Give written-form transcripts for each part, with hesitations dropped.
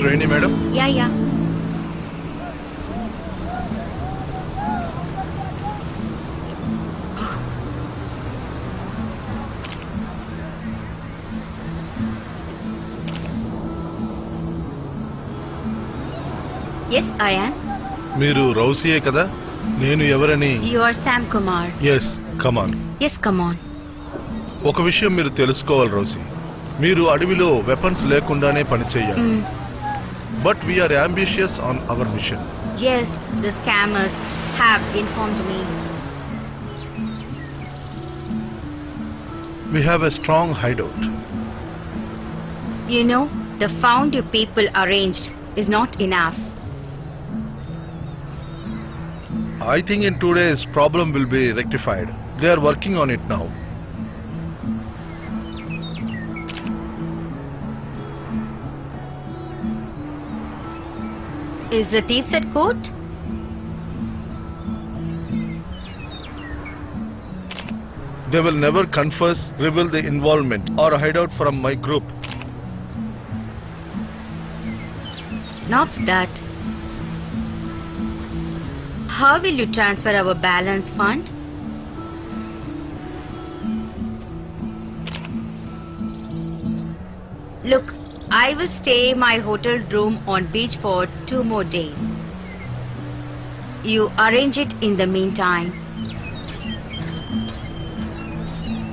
Rohini madam? Yeah. Yes, I am. Meeru Rousey kada? Nenu evarani? You are Sam Kumar. Yes, come on. Yes, come on. Oka vishayam meeru telusukovali Rousey. Meeru adivilo weapons lekundane pani cheyali. But we are ambitious on our mission. Yes, the scammers have informed me. We have a strong hideout. You know, the found you people arranged is not enough. I think in 2 days problem will be rectified. They are working on it now. Is the thieves at court? They will never confess, reveal the involvement or hide out from my group. Knobs that. How will you transfer our balance fund? Look, I will stay my hotel room on beach for 2 more days. You arrange it in the meantime.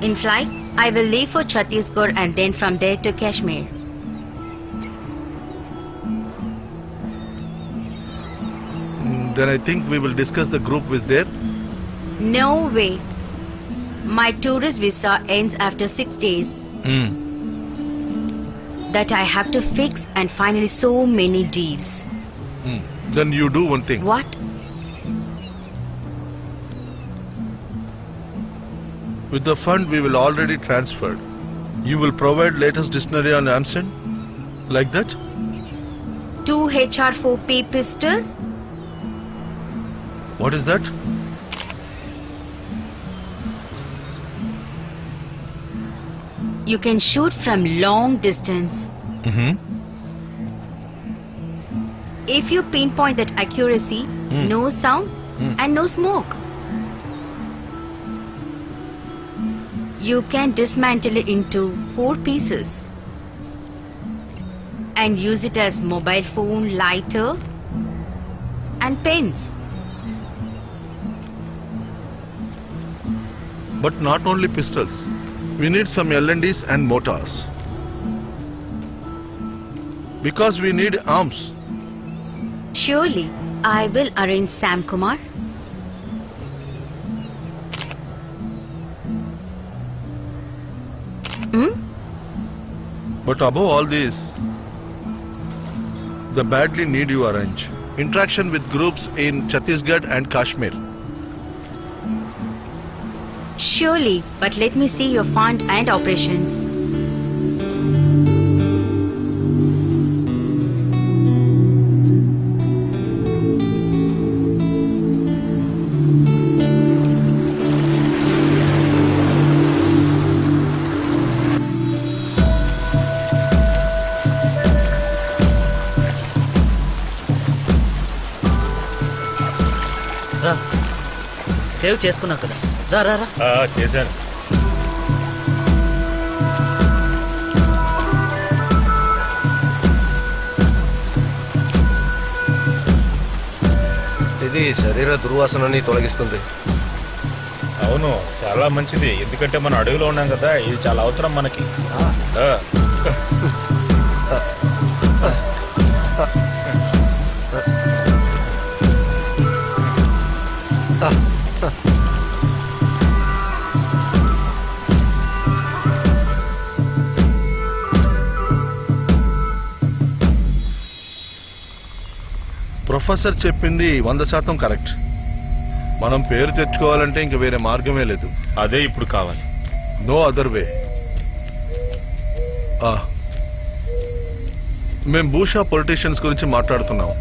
In flight, I will leave for Chhattisgarh and then from there to Kashmir. Then I think we will discuss the group with there. No way. My tourist visa ends after 6 days. That I have to fix and finally so many deals. Then you do one thing. What? With the fund we will already transferred. You will provide latest dictionary on Amsen? Like that? 2 HR4P pistol? What is that? You can shoot from long distance. If you pinpoint that accuracy, no sound and no smoke. You can dismantle it into 4 pieces and use it as mobile phone, lighter and pens. But not only pistols. We need some L&Ds and mortars. Because we need arms. Surely, I will arrange Sam Kumar. But above all this, the badly need you arrange. Interaction with groups in Chhattisgarh and Kashmir. Surely, but let me see your fund and operations. Save చేసుకున్నావు కదా, రా రా రా. చేశాను. ఇది శరీర దుర్వాసనని తొలగిస్తుంది. అవును, చాలా మంచిది. ఎందుకంటే మనం అడవిలో ఉన్నాం కదా, ఇది చాలా అవసరం మనకి. ప్రొఫెసర్ చెప్పింది 100% కరెక్ట్. మనం పేరు తెచ్చుకోవాలంటే ఇంక వేరే మార్గమే లేదు. అదే ఇప్పుడు కావాలి. No other way. మేం భూషా పొలిటీషియన్స్ గురించి మాట్లాడుతున్నాం.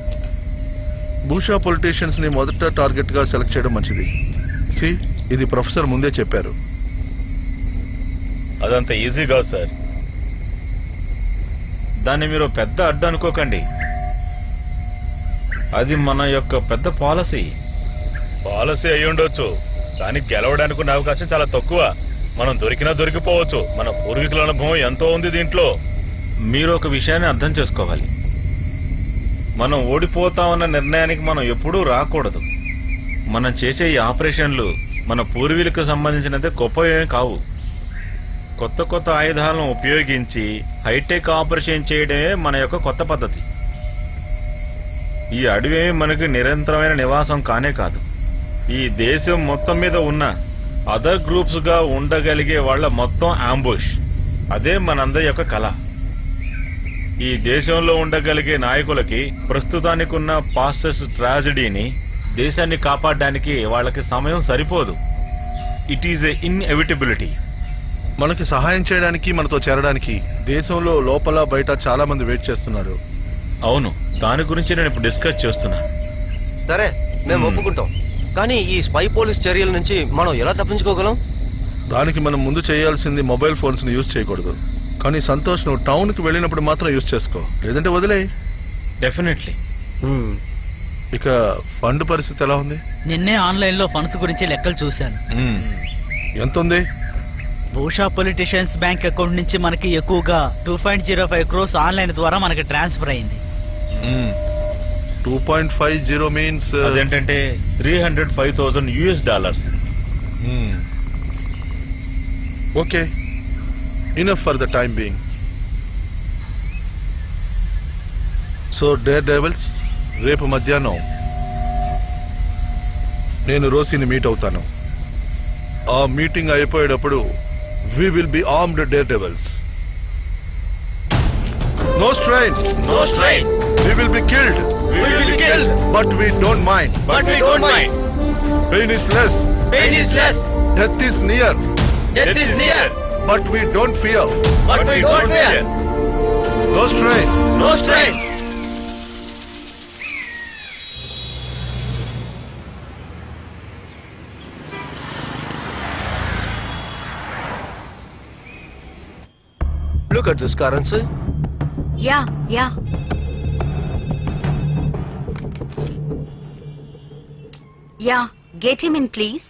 భూషా పొలిటీషియన్స్ ని మొదట టార్గెట్ గా సెలెక్ట్ చేయడం మంచిది. ఇది ప్రొఫెసర్ ముందే చెప్పారు. అదంత ఈజీ కాదు సార్. దాన్ని మీరు పెద్ద అడ్డు అనుకోకండి. అది మన యొక్క పెద్ద పాలసీ అయి ఉండొచ్చు, కానీ గెలవడానికి ఉన్న అవకాశం చాలా తక్కువ. మనం దొరికినా దొరికిపోవచ్చు. మన పూర్వీకుల అనుభవం ఎంతో ఉంది దీంట్లో. మీరు ఒక విషయాన్ని అర్థం చేసుకోవాలి. మనం ఓడిపోతామన్న నిర్ణయానికి మనం ఎప్పుడూ రాకూడదు. మనం చేసే ఈ ఆపరేషన్లు మన పూర్వీకులకు సంబంధించినంత గొప్పవేమీ కావు. కొత్త కొత్త ఆయుధాలను ఉపయోగించి హైటెక్ ఆపరేషన్ చేయడమే మన యొక్క కొత్త పద్ధతి. ఈ అడవేమి మనకి నిరంతరమైన నివాసం కానే కాదు. ఈ దేశం మొత్తం మీద ఉన్న అదర్ గ్రూప్స్ గా ఉండగలిగే వాళ్ళ మొత్తం అంబుష్. అదే మనందరి యొక్క కళ. ఈ దేశంలో ఉండగలిగే నాయకులకి ప్రస్తుతానికి ఉన్న పాస్టర్స్ ట్రాజడీని, దేశాన్ని కాపాడడానికి వాళ్ళకి సమయం సరిపోదు. It is a inevitability. మనకి సహాయం చేయడానికి, మనతో చేరడానికి దేశంలో లోపల బయట చాలా మంది వెయిట్ చేస్తున్నారు. అవును, దాని గురించి నేను ఇప్పుడు డిస్కస్ చేస్తున్నా. సరే, మేము ఒప్పుకుంటాం. కానీ ఈ స్పై పోలీస్ చర్యల నుంచి మనం ఎలా తప్పించుకోగలం? దానికి మనం ముందు చేయాల్సింది మొబైల్ ఫోన్స్ ని యూజ్ చేయకూడదు. కానీ సంతోష్, నువ్వు టౌన్ కి వెళ్ళినప్పుడు మాత్రం యూజ్ చేసుకో, లేదంటే వదిలే. డెఫినెట్లీ. ఇక ఫండ్ పరిస్థితి ఎలా ఉంది? నిన్నే ఆన్లైన్ లో ఫండ్స్ గురించి లెక్కలు చూశాను. ఎంత ఉంది? భూషా పొలిటీషియన్స్ బ్యాంక్ అకౌంట్ నుంచి మనకి ఎక్కువగా 2.05 crores ఆన్లైన్ ద్వారా మనకి ట్రాన్స్ఫర్ అయింది. 2.50 మీన్స్ అదేంటంటే $305,000. Okay, enough for the time being. So daredevils, రేపు మధ్యాహ్నం నేను రోసీని మీట్ అవుతాను. ఆ మీటింగ్ అయిపోయేటప్పుడు we will be armed daredevils. No strain. No strain. We will be killed. We will be killed. But we don't mind. But we don't mind. Pain is less. Pain is less. Death is near. Death is near. But we don't fear. But we don't fear. No strain. No strain. Look at this currency. Yeah. Yeah, get him in, please.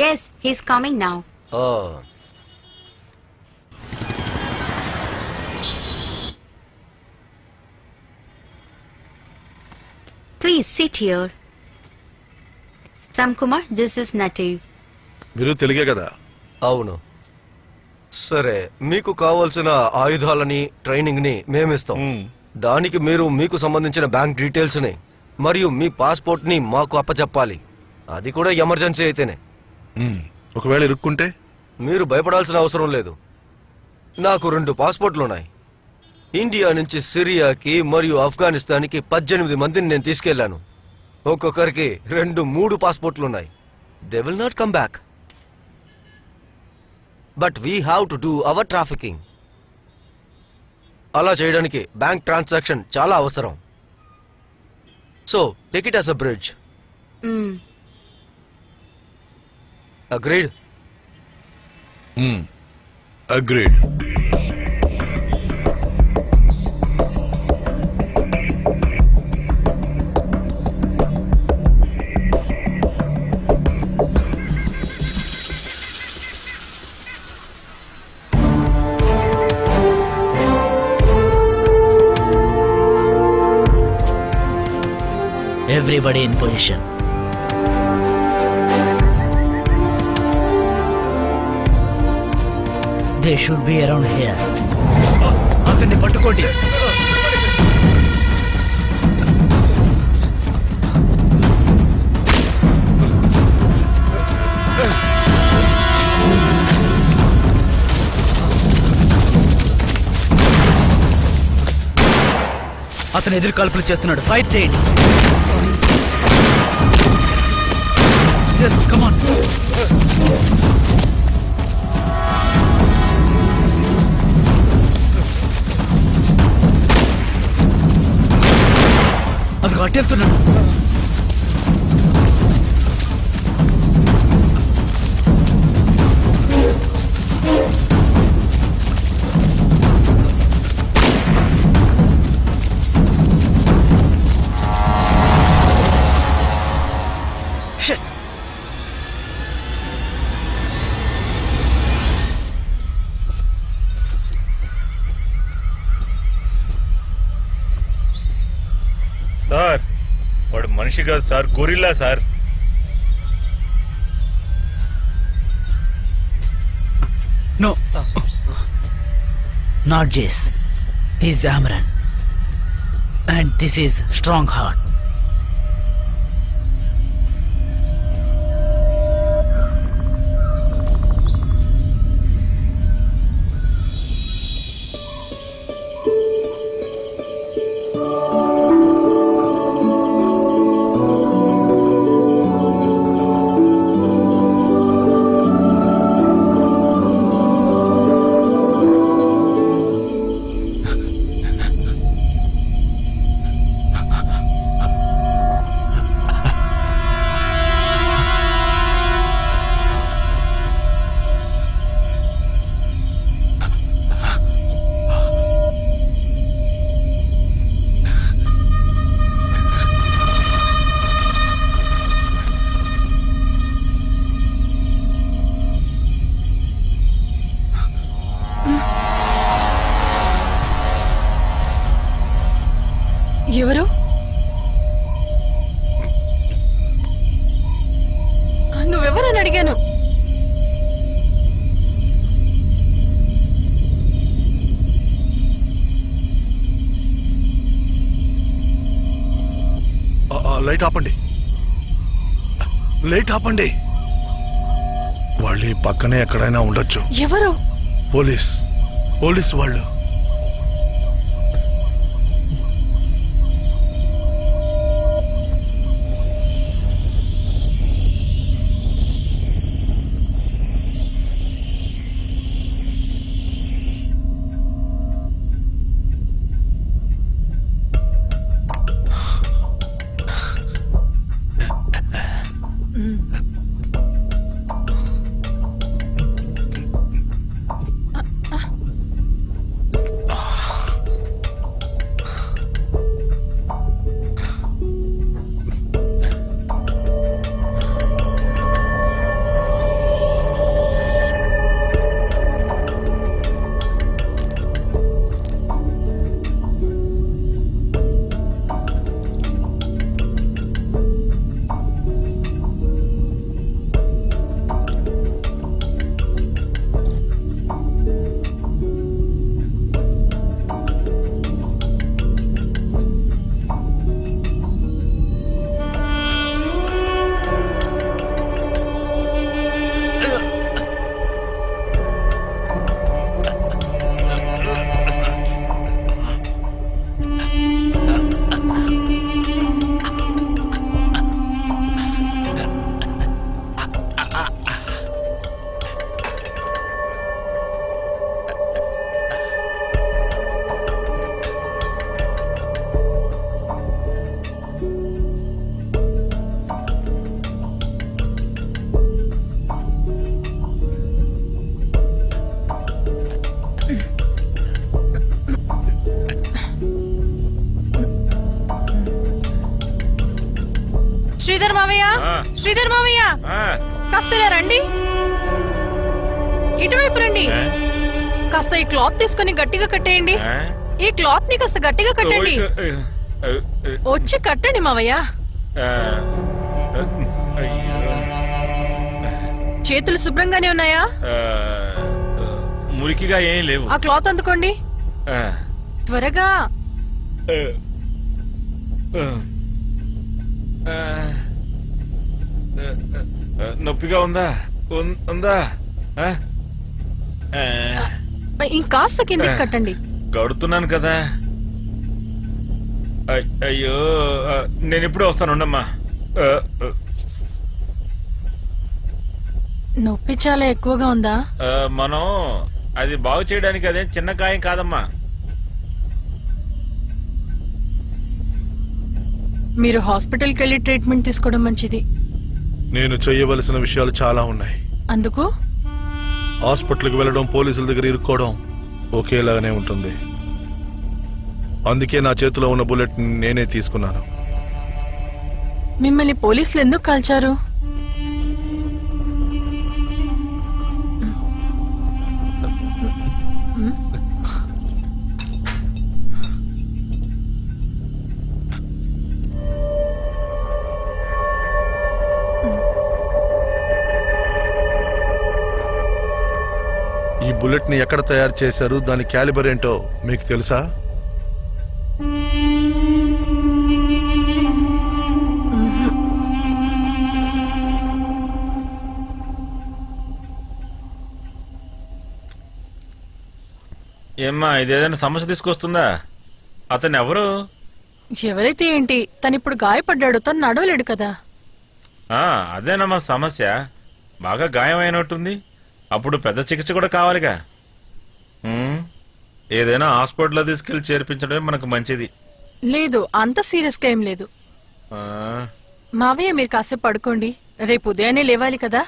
Yes, he's coming now. Oh. Please sit here. Sam Kumar, this is Native. మీరు తెలుగే కదా? అవును. సరే, మీకు కావాల్సిన ఆయుధాలని, training ని మేమిస్తాం. దానికి మీరు మీకు సంబంధించిన బ్యాంక్ డీటెయిల్స్ ని మరియు మీ పాస్పోర్ట్ ని మాకు అప్పచెప్పాలి. అది కూడా ఎమర్జెన్సీ అయితేనే. ఒకవేళ ఇరుక్కుంటే? మీరు భయపడాల్సిన అవసరం లేదు. నాకు 2 పాస్పోర్ట్లున్నాయి. ఇండియా నుంచి సిరియాకి మరియు ఆఫ్ఘనిస్తాన్కి 18 మందిని నేను తీసుకెళ్లాను. ఒక్కొక్కరికి 2-3 పాస్పోర్ట్లున్నాయి. They will not come back. But we have to do our trafficking. అలా చేయడానికి బ్యాంక్ ట్రాన్సాక్షన్ చాలా అవసరం. So take it as a bridge. Agreed? Agreed. Everybody in position. They should be around here. అతన్ని పట్టుకోండి. అతను ఎదురు కాల్పులు చేస్తున్నాడు. ఫైట్ చేయండి. Yes, come on. అది కట్టేస్తున్నాడు. మనిషి కాదు sir, gorilla sir. No. Not Jace. He's Amran. And this is Strongheart. ఎవరు? నువ్వెవరని అడిగాను. లైట్ ఆపండి, లైట్ ఆపండి. వాళ్ళు ఈ పక్కనే ఎక్కడైనా ఉండొచ్చు. ఎవరు? పోలీస్ వాళ్ళు. శ్రీధర్ మావయ్య, కాస్త ఇలా రండి. ఇటువైపు రండి. కాస్త ఈ క్లాత్ తీసుకుని గట్టిగా కట్టేయండి. ఈ క్లాత్ ని కాస్త గట్టిగా కట్టండి. వచ్చి కట్టండి మావయ్య. చేతులు శుభ్రంగానే ఉన్నాయా? మురికిగా ఏం లేవు. ఆ క్లాత్ అందుకోండి త్వరగా. నొప్పిగా ఉందా? ఇంకాస్త కిందకి కట్టండి. కడుతున్నాను కదా. అయ్యో, నేను ఇప్పుడే వస్తాను, ఉండమ్మా. నొప్పి చాలా ఎక్కువగా ఉందా? మనం అది బాగు చేయడానికి అదేం చిన్న గాయం కాదమ్మా. మీరు హాస్పిటల్కి వెళ్ళి ట్రీట్మెంట్ తీసుకోవడం మంచిది. నేను చేయవలసిన విషయాలు చాలా ఉన్నాయి. అందుకు హాస్పిటల్కి వెళ్ళడం, పోలీసుల దగ్గర ఇరుక్కోవడం ఒకేలాగానే ఉంటుంది. అందుకే నా చేతిలో ఉన్న బుల్లెట్ నేనే తీసుకున్నాను. మిమ్మల్ని పోలీసులు ఎందుకు కాల్చారు? బుల్లెట్ ని ఎక్కడ తయారు చేశారు, దాని క్యాలిబర్ ఏంటో మీకు తెలుసా? ఏమ్మా, ఇదేదైనా సమస్య తీసుకొస్తుందా? అతను ఎవరు? ఎవరైతే ఏంటి, తను ఇప్పుడు గాయపడ్డాడు, తను నడవలేడు కదా. అదేనమ్మా సమస్య. బాగా గాయమైనట్టుంది. అప్పుడు పెద్ద చికిత్స కూడా కావాలిగా. ఏదైనా హాస్పిటల్లో తీసుకెళ్లి చేర్పించడమే మనకు మంచిది. లేదు, అంత సీరియస్ గా ఏం లేదు. మావయ్య మీరు కాసేపు పడుకోండి, రేపు ఉదయాన్నే లేవాలి కదా.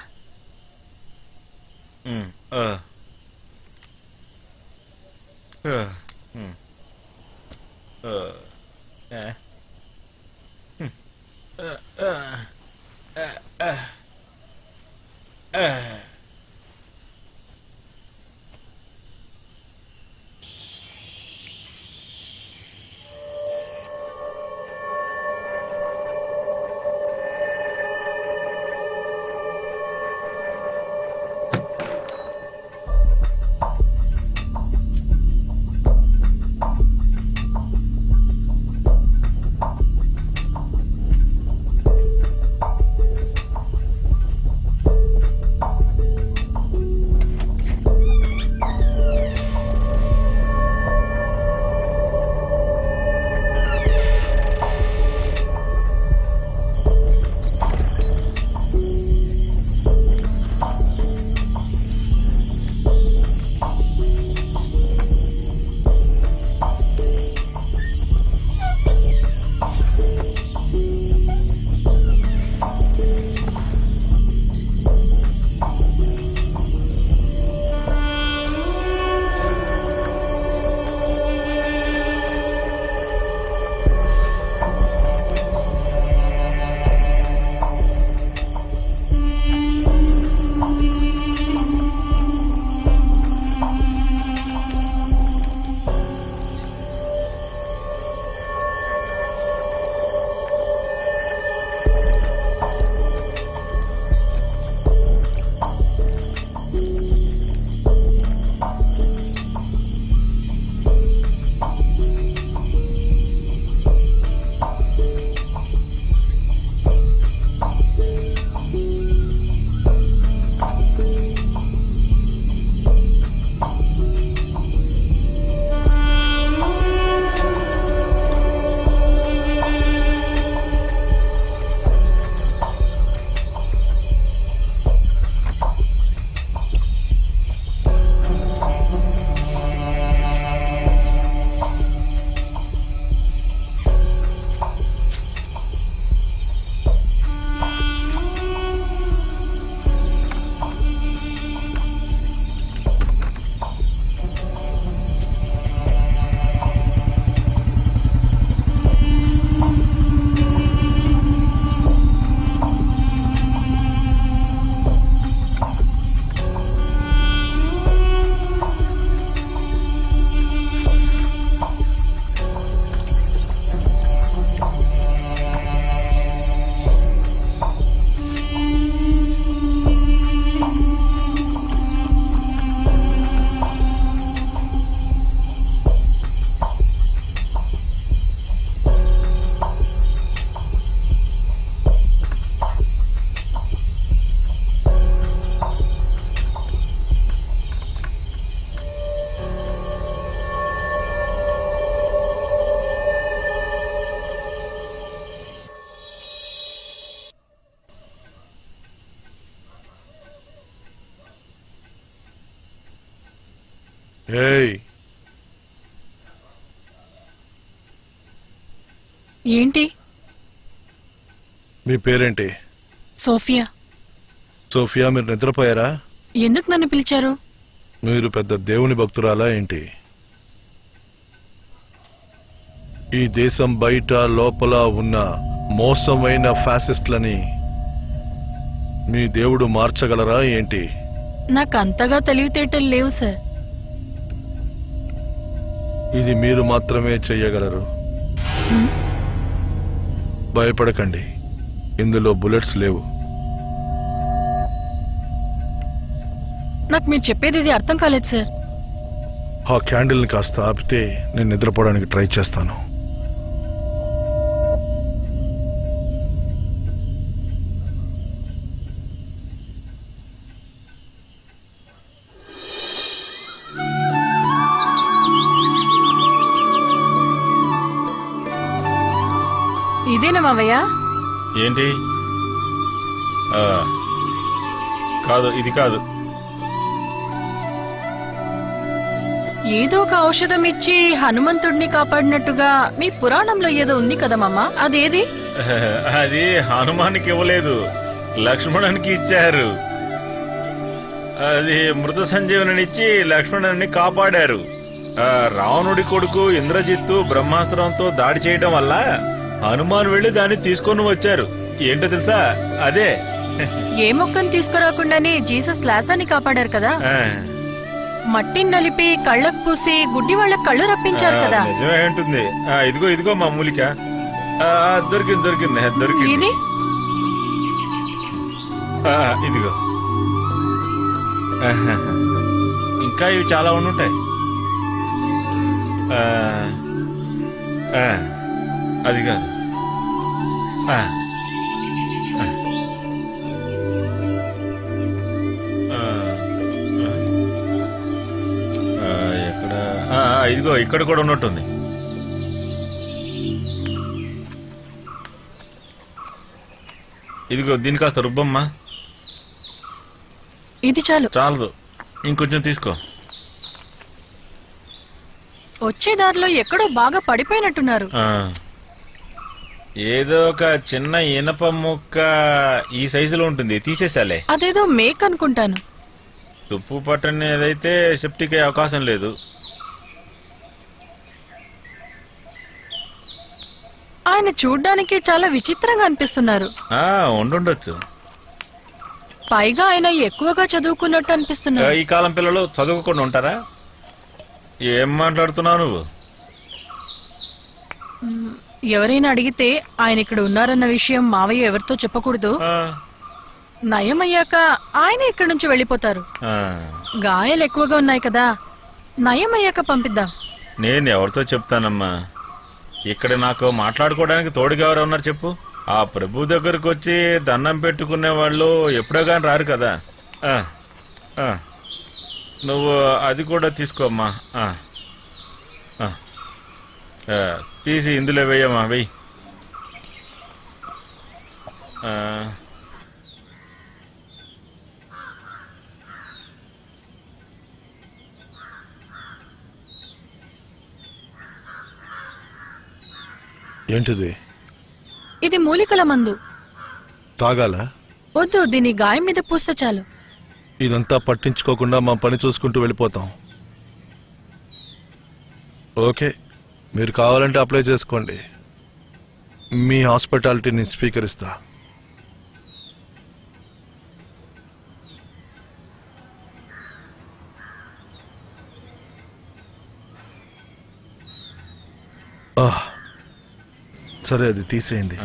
ఏయ్, ఏంటి? మీ పేరేంటి? సోఫియా. సోఫియా, మీరు నిద్రపోయారా? ఎందుకు నన్ను పిలిచారు? మీరు పెద్ద దేవుని భక్తురాలా ఏంటి? ఈ దేశం బయట లోపల ఉన్న మోసమైన ఫ్యాసిస్ట్లని మీ దేవుడు మార్చగలరా ఏంటి? నాకు అంతగా తెలివితేటలు లేవు సార్. ఇది మీరు మాత్రమే చెయ్యగలరు. భయపడకండి, ఇందులో బుల్లెట్స్ లేవు. నాకు మీరు చెప్పేది ఇది అర్థం కాలేదు సార్. ఆ క్యాండిల్ని కాస్త ఆపితే నేను నిద్రపోవడానికి ట్రై చేస్తాను. ఇదేనా మావయ్య? ఏంటి? కాదు, ఇది కాదు. ఏదో ఒక ఔషధం ఇచ్చి హనుమంతుడిని కాపాడినట్టుగా మీ పురాణంలో ఏదో ఉంది కదా మామ, అదేది? అది హనుమానికి ఇవ్వలేదు, లక్ష్మణునికి ఇచ్చారు. అది మృత సంజీవనిచ్చి లక్ష్మణుని కాపాడారు. రావణుడి కొడుకు ఇంద్రజిత్తు బ్రహ్మాస్త్రంతో దాడి చేయడం వల్ల హనుమాన్ వెళ్లి దాన్ని తీసుకొని వచ్చారు. ఏంటో తెలుసా? అదే. ఏ మొక్కను తీసుకురాకుండానే జీసస్ లాసాన్ని కాపాడారు కదా. మట్టిని నలిపి కళ్ళకు పూసి గుడ్డి వాళ్ళకి కళ్ళు రప్పించారు కదా. నిజమే ఉంటుంది. ఇదిగో ఇదిగో మా మూలిక. దొరికింది దొరికింది దొరికింది. ఇదిగో. ఇంకా ఇవి చాలా ఉండుంటాయి. అది కాదు. ఎక్కడ? ఇదిగో ఇక్కడ కూడా ఉన్నట్టుంది. ఇదిగో దీని కాస్త రుబ్బమ్మా. ఇది చాలు. చాలదు, ఇంకొంచెం తీసుకో. వచ్చే దారిలో ఎక్కడో బాగా పడిపోయినట్టున్నారు. ఏదో ఒక చిన్న ఇనప ముక్క ఈ సైజులో ఉంటుంది, తీసేసాలే. అదేదో మేక్ అనుకుంటాను. తుప్పు పట్టని ఏదైతే సెప్టిక్ అయ్యే అవకాశం లేదు. ఆయన చూడ్డానికి చాలా విచిత్రంగా అనిపిస్తున్నారు. ఉండుండొచ్చు. పైగా ఆయన ఎక్కువగా చదువుకున్నట్టు అనిపిస్తున్నారు. ఈ కాలం పిల్లలు చదువుకుండా ఉంటారా? ఏం మాట్లాడుతున్నావు నువ్వు? ఎవరైనా అడిగితే ఆయన ఇక్కడ ఉన్నారన్న విషయం మావయ్య ఎవరితో చెప్పకూడదు. నయమయ్యాక ఆయన ఇక్కడి నుంచి వెళ్ళిపోతారు. గాయాలు ఎక్కువగా ఉన్నాయి కదా, నయమయ్యాక పంపిద్దాం. నేను ఎవరితో చెప్తానమ్మా? ఇక్కడ నాకు మాట్లాడుకోవడానికి తోడుగా ఎవరు ఉన్నారు చెప్పు? ఆ ప్రభు దగ్గరకు వచ్చి దండం పెట్టుకునే వాళ్ళు ఎప్పుడో కానీ రారు కదా. నువ్వు అది కూడా తీసుకోమ్మా. తీసి ఇందులో వేయమ్మా, వెయ్యి. ఏంటిది? ఇది మూలికల మందు. తాగాలా? వద్దు, దీని గాయం మీద పూస్తే చాలు. ఇదంతా పట్టించుకోకుండా మా పని చూసుకుంటూ వెళ్ళిపోతాం. ఓకే, మీరు కావాలంటే అప్లై చేసుకోండి. మీ హాస్పిటాలిటీని స్వీకరిస్తా. సరే, అది తీసేయండి.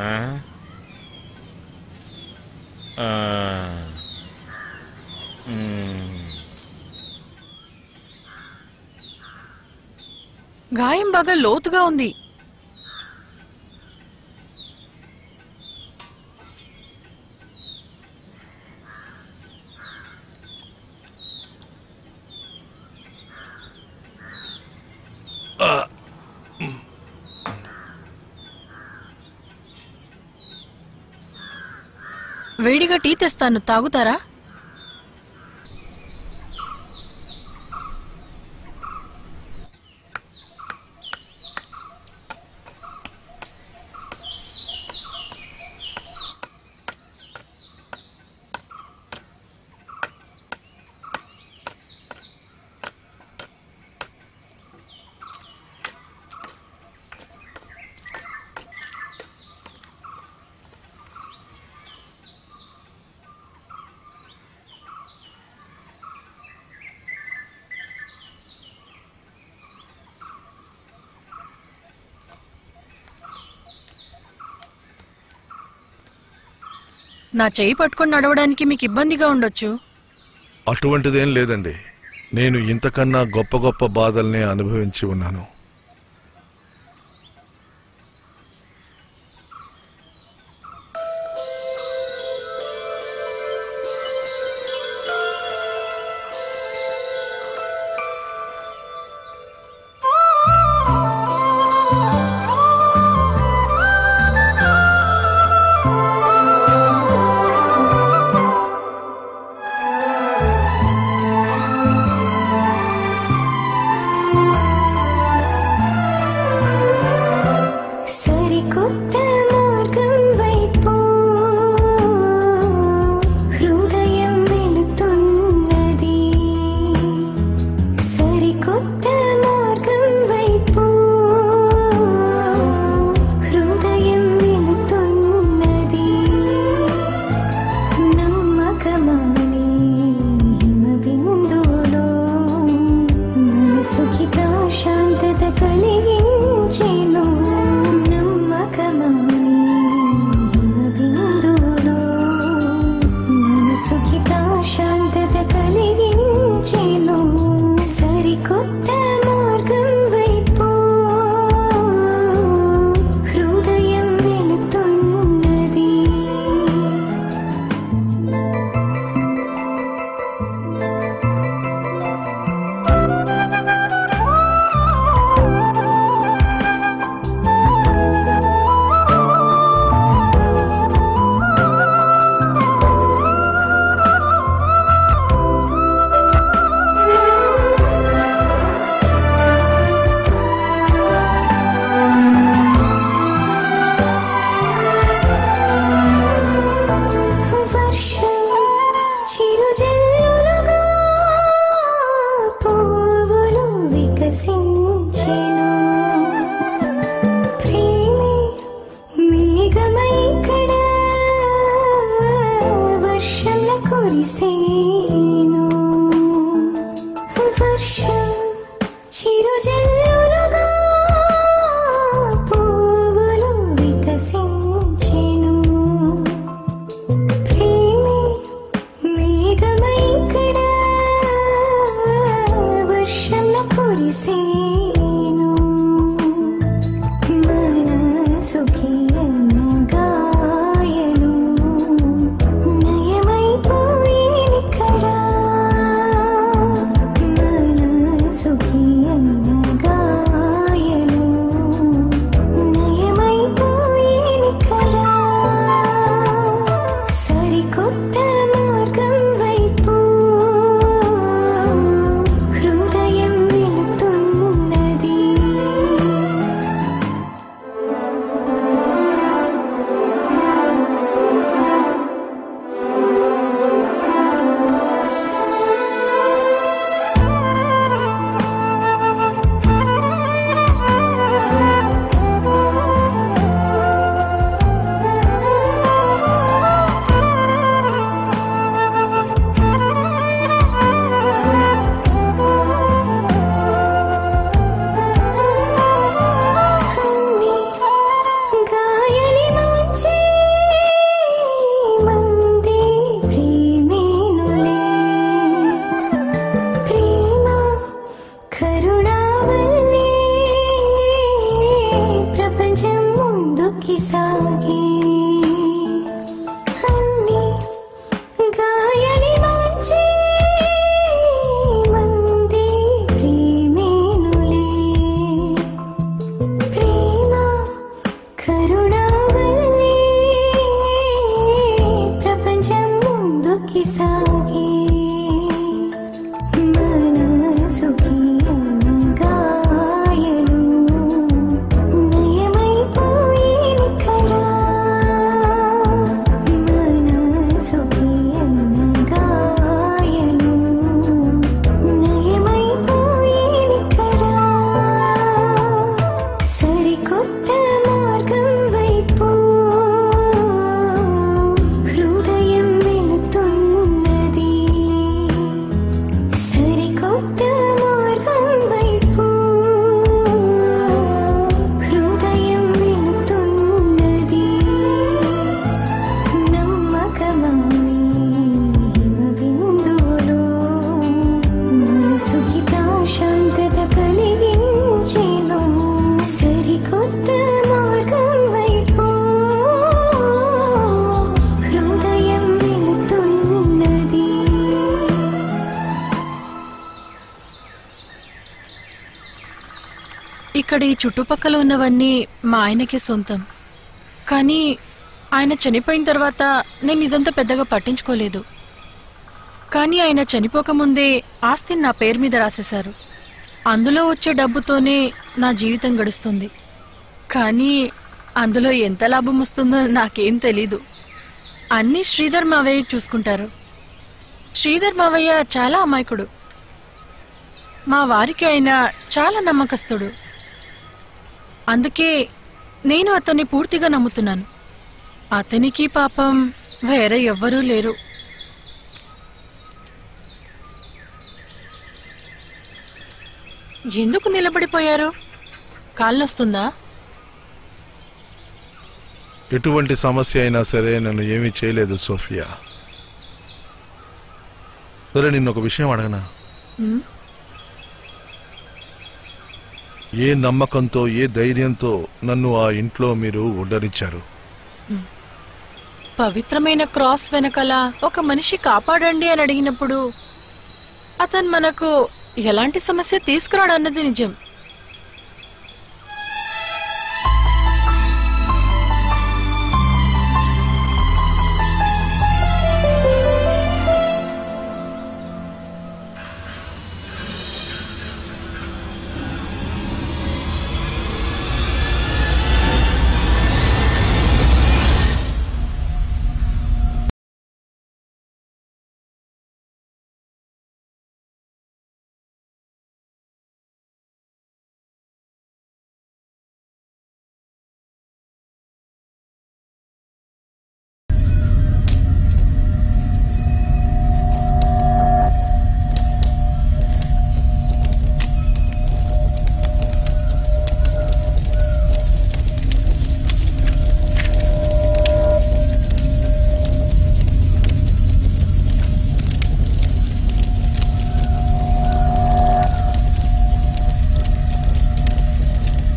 గాయం బాగా లోతుగా ఉంది. వేడిగా టీ తెస్తాను, తాగుతారా? నా చెయ్యి పట్టుకొని నడవడానికి మీకు ఇబ్బందిగా ఉండొచ్చు. అటువంటిదేం లేదండి. నేను ఇంతకన్నా గొప్ప గొప్ప బాధల్ని అనుభవించి ఉన్నాను. ఇక్కడ ఈ చుట్టుపక్కల ఉన్నవన్నీ మా ఆయనకే సొంతం. కానీ ఆయన చనిపోయిన తర్వాత నేను ఇదంతా పెద్దగా పట్టించుకోలేదు. కానీ ఆయన చనిపోకముందే ఆస్తిని నా పేరు మీద రాసేశారు. అందులో వచ్చే డబ్బుతోనే నా జీవితం గడుస్తుంది. కానీ అందులో ఎంత లాభం వస్తుందో నాకేం తెలీదు. అన్నీ శ్రీధర్ మావయ్య చూసుకుంటారు. శ్రీధర్ మావయ్య చాలా అమాయకుడు. మా వారికి ఆయన చాలా నమ్మకస్తుడు. అందుకే నేను అతన్ని పూర్తిగా నమ్ముతున్నాను. అతనికి పాపం వేరే ఎవ్వరూ లేరు. ఎందుకు నిలబడిపోయారు? కాళ్ళొస్తుందా? ఎటువంటి సమస్య అయినా సరే నన్ను ఏమీ చేయలేదు సోఫియా. సరే, నిన్న ఒక విషయం అడగనా? ఏ నమ్మకంతో, ఏ ధైర్యంతో నన్ను ఆ ఇంట్లో మీరు ఉండనిచ్చారు? పవిత్రమైన క్రాస్ వెనకాల ఒక మనిషి కాపాడండి అని అడిగినప్పుడు అతను మనకు ఎలాంటి సమస్య తీసుకురాడన్నది నిజం.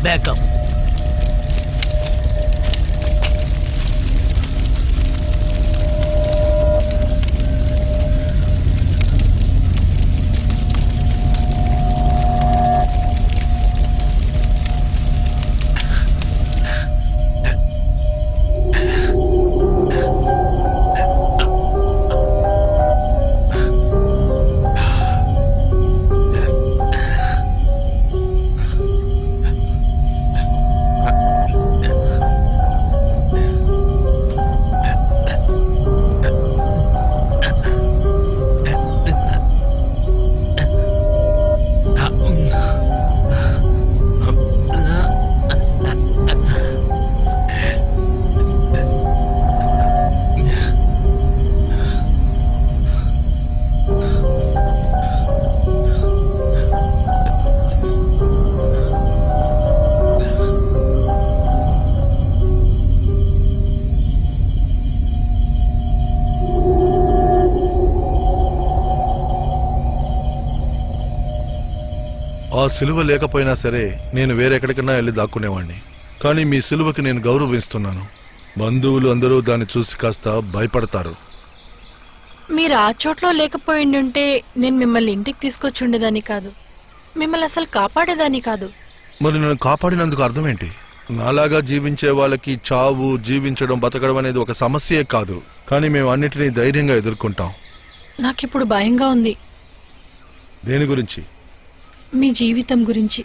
బ్యాకప్. ఆ సిలువ లేకపోయినా సరే నేను వేరెక్కడికన్నా వెళ్ళి దాక్కునేవాణ్ణి. కానీ మీ సిలువకి నేను గౌరవిస్తున్నాను. బంధువులు అందరూ దాన్ని చూసి కాస్త భయపడతారు. మీరు ఆ చోట్లో లేకపోయిండుంటే నేను మిమ్మల్ని ఇంటికి తీసుకొచ్చి ఉండేదాన్ని కాదు. మిమ్మల్ని అసలు కాపాడేదాన్ని కాదు. మరి నన్ను కాపాడినందుకు అర్థం ఏంటి? నాలాగా జీవించే వాళ్ళకి చావు, జీవించడం, బతకడం అనేది ఒక సమస్యే కాదు. కానీ మేము అన్నిటినీ ధైర్యంగా ఎదుర్కొంటాం. నాకిప్పుడు భయంగా ఉంది. దేని గురించి? మీ జీవితం గురించి.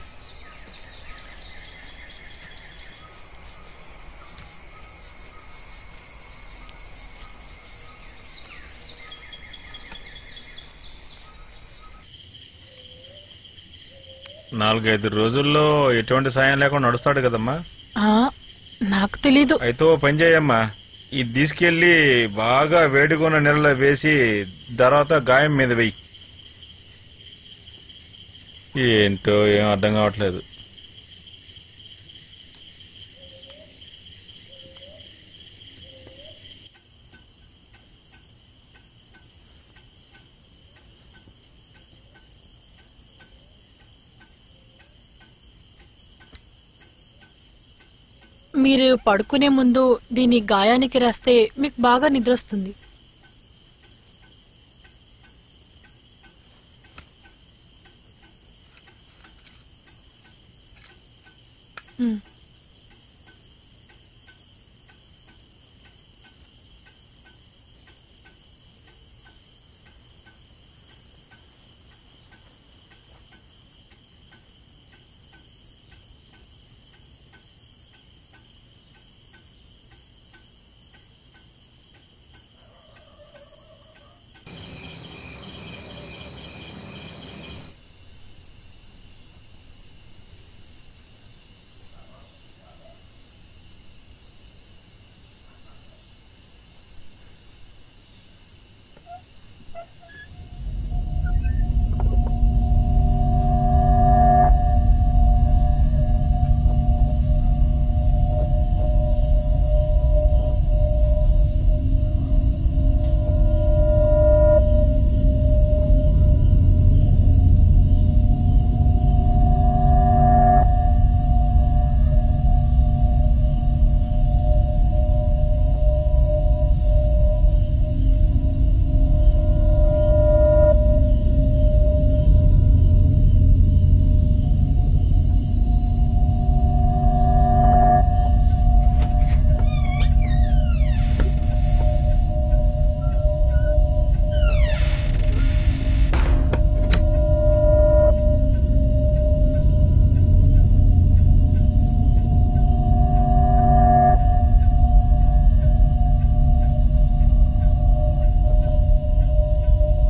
నాలుగైదు రోజుల్లో ఎటువంటి సాయం లేకుండా నడుస్తాడు కదమ్మా. నాకు తెలీదు. అయితే ఓ పని చేయమ్మా, ఇది తీసుకెళ్లి బాగా వేడిగొన్న నీళ్ళలో వేసి తర్వాత గాయం మీద వెయ్యి. ఏంటో ఏం అర్థం కావట్లేదు. మీరు పడుకునే ముందు దీని గాయానికి రాస్తే మీకు బాగా నిద్ర వస్తుంది.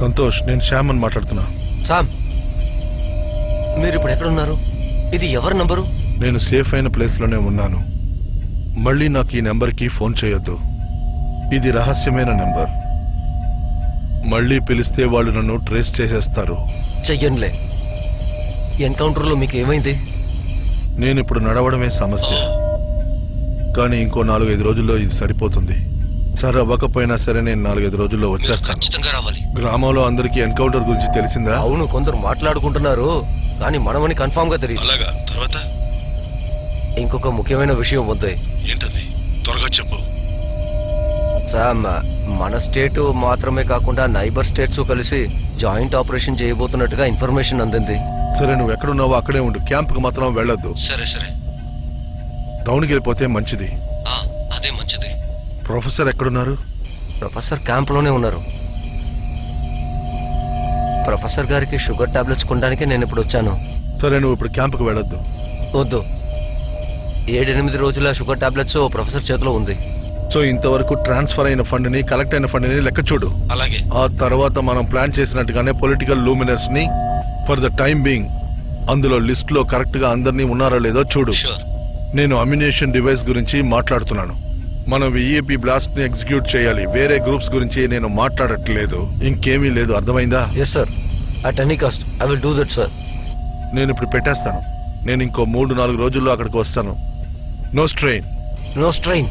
సంతోష్, నేను శ్యామ్ అని మాట్లాడుతున్నా. సామ్, మీరు ఇప్పుడు ఎక్కడున్నారు? ఇది ఎవరి నంబరు? నేను సేఫ్ అయిన ప్లేస్లోనే ఉన్నాను. మళ్ళీ నాకు ఈ నెంబర్కి ఫోన్ చేయొద్దు. ఇది రహస్యమైన నెంబర్. మళ్ళీ పిలిస్తే వాళ్ళు నన్ను ట్రేస్ చేసేస్తారు. చెయ్యనులే. ఎన్కౌంటర్లో మీకు ఏమైంది? నేను ఇప్పుడు నడవడమే సమస్య, కానీ ఇంకో 4-5 రోజుల్లో ఇది సరిపోతుంది. సరే అవ్వకపోయినా సరే నేను 4-5 రోజుల్లో వచ్చేస్తాను. ఖచ్చితంగా రావాలి. గ్రామంలో అందరికీ ఎన్కౌంటర్ గురించి తెలిసిందా? అవును, కొందరు మాట్లాడుకుంటున్నారు, కానీ మనమని కన్ఫామ్ గా తెలియదు. అలాగా? తర్వాత ఇంకొక ముఖ్యమైన విషయం ఉంది. ఏంటది? త్వరగా చెప్పు. సామ్, మన స్టేట్ మాత్రమే కాకుండా నైబర్ స్టేట్స్ కలిసి జాయింట్ ఆపరేషన్ చేయబోతున్నట్టుగా ఇన్ఫర్మేషన్ అందింది. సరే, నువ్వు ఎక్కడున్నావో అక్కడే ఉండు. క్యాంప్కి మాత్రం వెళ్ళొద్దు. సరే సరే. టౌన్కి వెళ్ళిపోతే మంచిది. అదే మంచిది. ప్రొఫెసర్ ఎక్కడున్నారు? ప్రొఫెసర్ క్యాంప్లోనే ఉన్నారు. ప్రొఫెసర్ గారికి షుగర్ టాబ్లెట్స్ కొనడానికి నేను ఇప్పుడు వచ్చాను. సరే, నువ్వు ఇప్పుడు క్యాంప్కి వెళ్ళొద్దు. వద్దు. 7-8 రోజుల షుగర్ టాబ్లెట్స్ ప్రొఫెసర్ చేతిలో ఉంది. సో ఇంతవరకు ట్రాన్స్ఫర్ అయిన ఫండ్ ని, కలెక్ట్ అయిన ఫండ్ ని లెక్క చూడు. అలాగే. ఆ తర్వాత మనం ప్లాన్ చేసినట్టుగానే పొలిటికల్ లూమినర్స్ ని ఫర్ ద టైం బీయింగ్ అందులో లిస్ట్ లో కరెక్ట్ గా అందరినీ ఉన్నారో లేదో చూడు. నేను అమ్యునేషన్ డివైస్ గురించి మాట్లాడుతున్నాను. మనం ఈఏపీ బ్లాస్ట్ ని ఎగ్జిక్యూట్ చేయాలి. వేరే గ్రూప్స్ గురించి నేను మాట్లాడట్లేదు. ఇంకేమీ లేదు, అర్థమైందా? Yes sir. At any cost I will do that sir. నేను ఇప్పుడు పెట్టేస్తాను. నేను ఇంకో 3-4 రోజుల్లో అక్కడికి వస్తాను. No strain. No strain.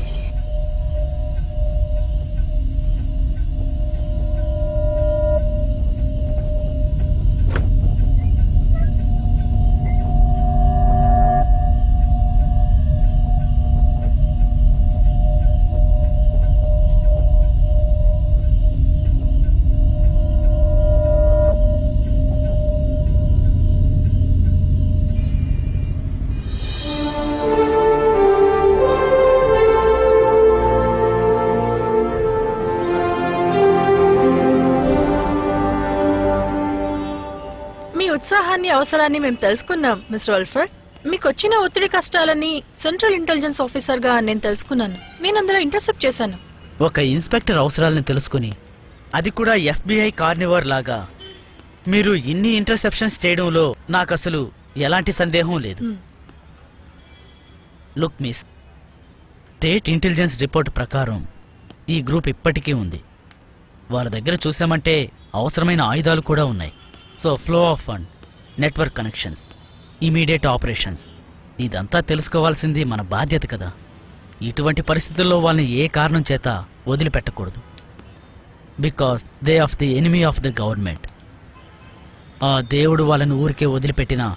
ఉత్సాహాన్ని, అవసరాన్ని మేము తెలుసుకున్నాం మిస్టర్ ఆల్ఫ్రెడ్. మీకు వచ్చిన ఒత్తిడి కష్టాలని సెంట్రల్ ఇంటెలిజెన్స్ ఆఫీసర్ గా నేను తెలుసుకున్నాను. నేను అందులో ఇంటర్సెప్ట్ చేశాను. ఒక ఇన్స్పెక్టర్ అవసరాలను తెలుసుకుని, అది కూడా FBI కార్నివర్ లాగా, మీరు ఇన్ని ఇంటర్సెప్షన్స్ చేయడంలో నాకు అసలు ఎలాంటి సందేహం లేదు. Look miss, state intelligence report ప్రకారం ఈ గ్రూప్ ఇప్పటికీ ఉంది. వాళ్ళ దగ్గర చూసామంటే అవసరమైన ఆయుధాలు కూడా ఉన్నాయి. So flow of fund, network connections, immediate operations, ఇదంతా తెలుసుకోవాల్సింది మన బాధ్యత కదా. ఇటువంటి పరిస్థితుల్లో వాళ్ళని ఏ కారణం చేత వదిలిపెట్టకూడదు. Because they of the enemy of the government. ఆ దేవుడు వాళ్ళని ఊరికే వదిలిపెట్టినా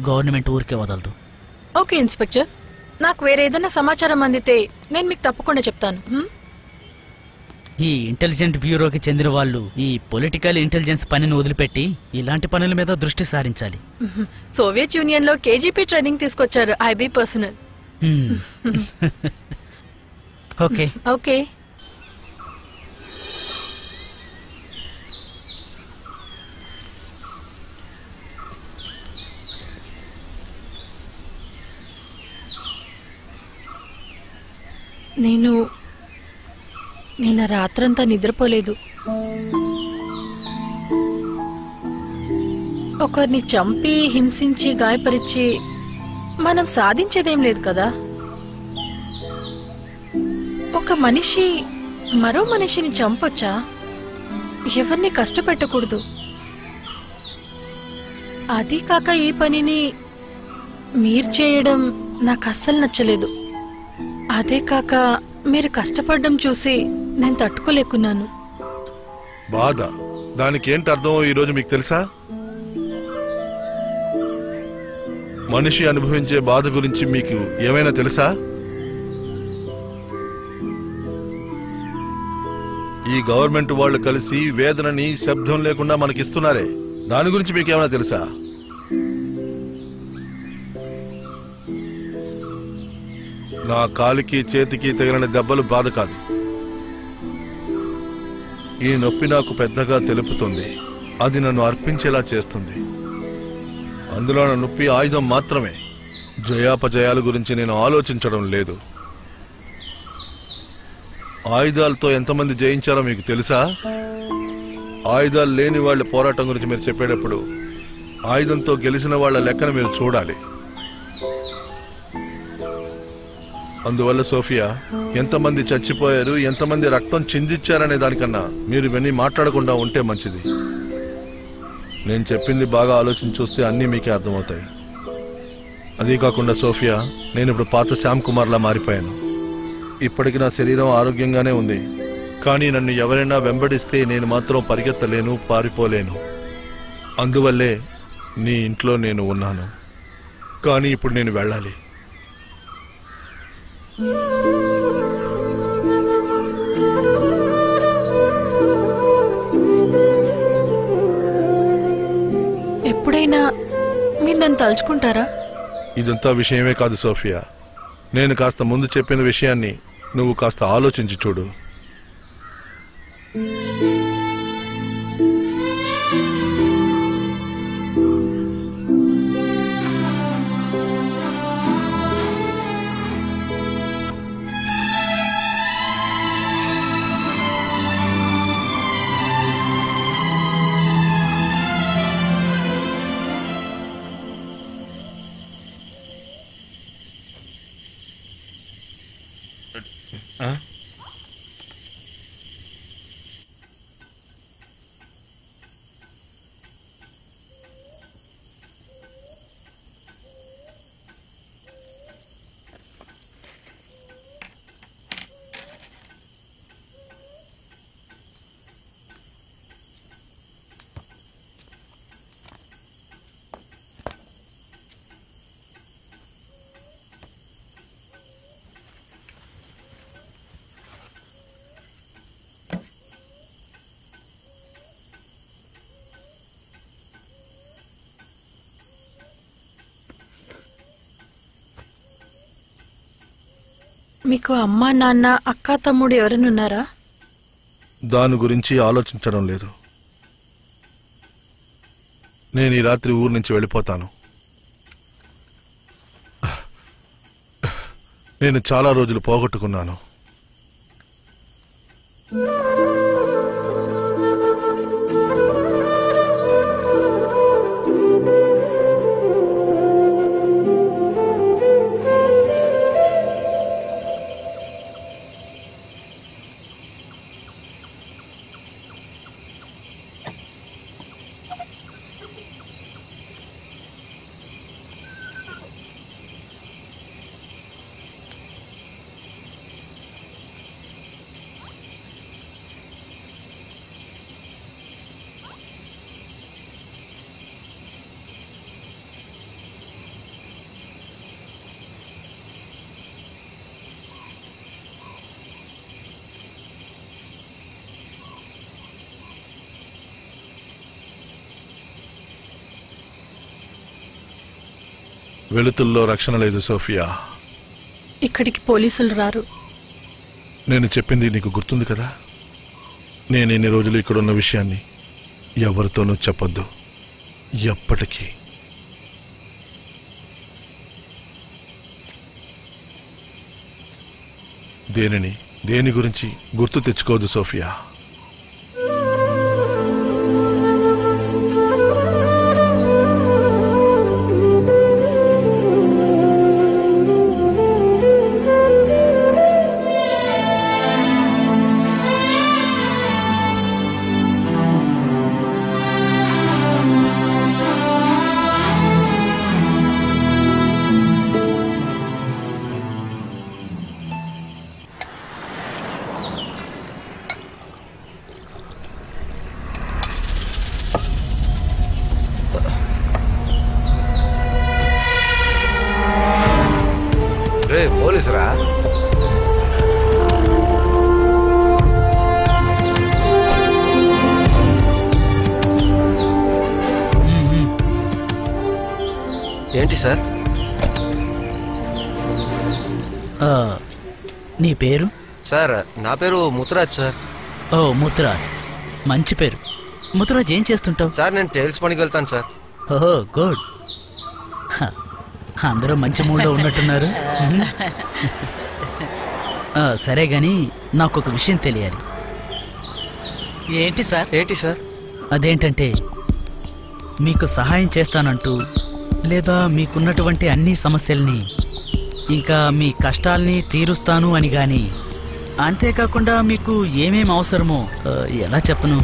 గవర్నమెంట్ ఊరికే వదలదు. ఓకే ఇన్స్పెక్టర్, నాకు వేరే ఏదైనా సమాచారం అందితే నేను మీకు తప్పకుండా చెప్తాను. ఈ ఇంటెలిజెంట్ బ్యూరోకి చెందిన వాళ్ళు ఈ పొలిటికల్ ఇంటెలిజెన్స్ పనిని వదిలిపెట్టి ఇలాంటి పనుల మీద దృష్టి సారించాలి. సోవియట్ యూనియన్ లో కేజీపీ ట్రైనింగ్ తీసుకొచ్చారు. IB personal. Okay okay. నేను నిన్న రాత్రంతా నిద్రపోలేదు. ఒకరిని చంపి హింసించి గాయపరిచి మనం సాధించేదేం లేదు కదా. ఒక మనిషి మరో మనిషిని చంపొచ్చా? ఎవరిని కష్టపెట్టకూడదు. అది కాక ఈ పనిని మీరు చేయడం నాకు అస్సలు నచ్చలేదు. అదే కాక మీరు కష్టపడడం చూసి నేను తట్టుకోలేకున్నాను. బాధ, దానికి ఏంటి అర్థం ఈరోజు మీకు తెలుసా? మనిషి అనుభవించే బాధ గురించి మీకు ఏమైనా తెలుసా? ఈ గవర్నమెంట్ వాళ్ళు కలిసి వేదనని శబ్దం లేకుండా మనకిస్తున్నారే, దాని గురించి మీకు ఏమైనా తెలుసా? నా కాలికి చేతికి తగిలిన దెబ్బలు బాధ కాదు. ఈ నొప్పి నాకు పెద్దగా తెలుపుతుంది. అది నన్ను అర్పించేలా చేస్తుంది. అందులో నా నొప్పి ఆయుధం మాత్రమే. జయాపజయాల గురించి నేను ఆలోచించడం లేదు. ఆయుధాలతో ఎంతమంది జయించారో మీకు తెలుసా? ఆయుధాలు లేని వాళ్ళ పోరాటం గురించి మీరు చెప్పేటప్పుడు ఆయుధంతో గెలిచిన వాళ్ళ లెక్కను మీరు చూడాలి. అందువల్ల సోఫియా, ఎంతమంది చచ్చిపోయారు, ఎంతమంది రక్తం చిందించారనే దానికన్నా మీరు ఇవన్నీ మాట్లాడకుండా ఉంటే మంచిది. నేను చెప్పింది బాగా ఆలోచించి చూస్తే అన్నీ మీకే అర్థమవుతాయి. అదీ కాకుండా సోఫియా, నేను ఇప్పుడు పాత శ్యామ్ కుమార్లా మారిపోయాను. ఇప్పటికి నా శరీరం ఆరోగ్యంగానే ఉంది. కానీ నన్ను ఎవరైనా వెంబడిస్తే నేను మాత్రం పరిగెత్తలేను, పారిపోలేను. అందువల్లే నీ ఇంట్లో నేను ఉన్నాను. కానీ ఇప్పుడు నేను వెళ్ళాలి. ఎప్పుడైనా మీరు నన్ను తలుచుకుంటారా? ఇదంతా విషయమే కాదు సోఫియా. నేను కాస్త ముందు చెప్పిన విషయాన్ని నువ్వు కాస్త ఆలోచించి చూడు. మీకు అమ్మా, నాన్న, అక్క, తమ్ముడు ఎవరైనా ఉన్నారా? దాని గురించి ఆలోచించడం లేదు. నేను ఈ రాత్రి ఊరు నుంచి వెళ్ళిపోతాను. నేను చాలా రోజులు పోగొట్టుకున్నాను. వెలుతుల్లో రక్షణ లేదు సోఫియా. ఇక్కడికి పోలీసులు రారు. నేను చెప్పింది నీకు గుర్తుంది కదా? నేను ఇన్ని రోజులు ఇక్కడున్న విషయాన్ని ఎవరితోనూ చెప్పొద్దు, ఎప్పటికీ. దేని గురించి గుర్తు తెచ్చుకోదు సోఫియా. రే పోలీసురా, ఏంటి సార్? నీ పేరు? సార్ నా పేరు ముతురాజ్ సార్. ఓ ముతురాజ్, మంచి పేరు. ముతురాజ్ ఏం చేస్తుంటావు? సార్ నేను టైల్స్ పనికి వెళ్తాను సార్. ఓహో గుడ్. అందరూ మంచి మూడ్లో ఉన్నట్టున్నారు. సరే గాని నాకు ఒక విషయం తెలియాలి. ఏంటి సార్? ఏంటి సార్? అదేంటంటే మీకు సహాయం చేస్తానంటూ, లేదా మీకున్నటువంటి అన్ని సమస్యల్ని ఇంకా మీ కష్టాల్ని తీరుస్తాను అని గాని, అంతేకాకుండా మీకు ఏమేం అవసరమో ఎలా చెప్పను,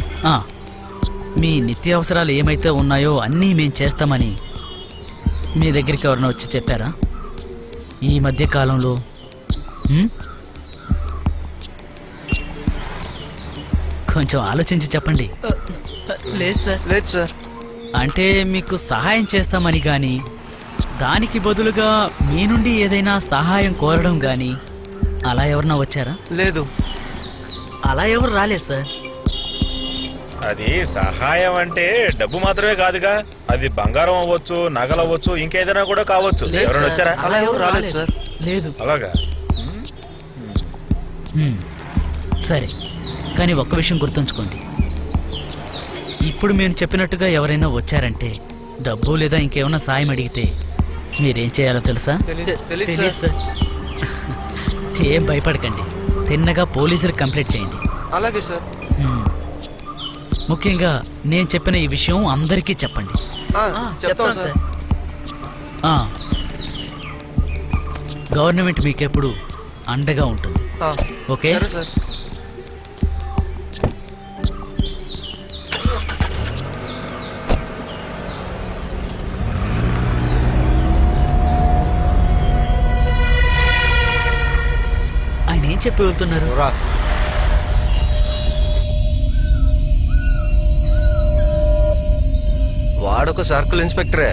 మీ నిత్యావసరాలు ఏమైతే ఉన్నాయో అన్నీ మేం చేస్తామని మీ దగ్గరికి ఎవరైనా వచ్చి చెప్పారా ఈ మధ్య కాలంలో? కొంచెం ఆలోచించి చెప్పండి. లేదు సార్. లేదు సార్. అంటే మీకు సహాయం చేస్తామని గాని, దానికి బదులుగా మీ నుండి ఏదైనా సహాయం కోరడం గాని అలా ఎవరన్నా వచ్చారా? లేదు. అలా ఎవరు రాలేదు సార్. అది సహాయం అంటే డబ్బు మాత్రమే కాదుగా, అది బంగారం అవ్వచ్చు, నగలు అవ్వచ్చు, ఇంకేదైనా కూడా కావచ్చు. ఎవరైనా వచ్చారా? అలా ఎవరు రాలేదు సార్. లేదు. అలాగా? సరే, కానీ ఒక్క విషయం గుర్తుంచుకోండి. ఇప్పుడు మేము చెప్పినట్టుగా ఎవరైనా వచ్చారంటే, డబ్బు లేదా ఇంకేమైనా సాయం అడిగితే మీరేం చేయాలో తెలుసా? తెలీదు సార్. ఏం భయపడకండి, తిన్నగా పోలీసులకు కంప్లైంట్ చేయండి. అలాగే సార్. ముఖ్యంగా నేను చెప్పిన ఈ విషయం అందరికీ చెప్పండి. చెప్తాం సార్. గవర్నమెంట్ మీకెప్పుడు అండగా ఉంటుంది. Okay sir. ఆయన ఏం చెప్పి వెళ్తున్నారు? వాడొక సర్కిల్ ఇన్స్పెక్టరే,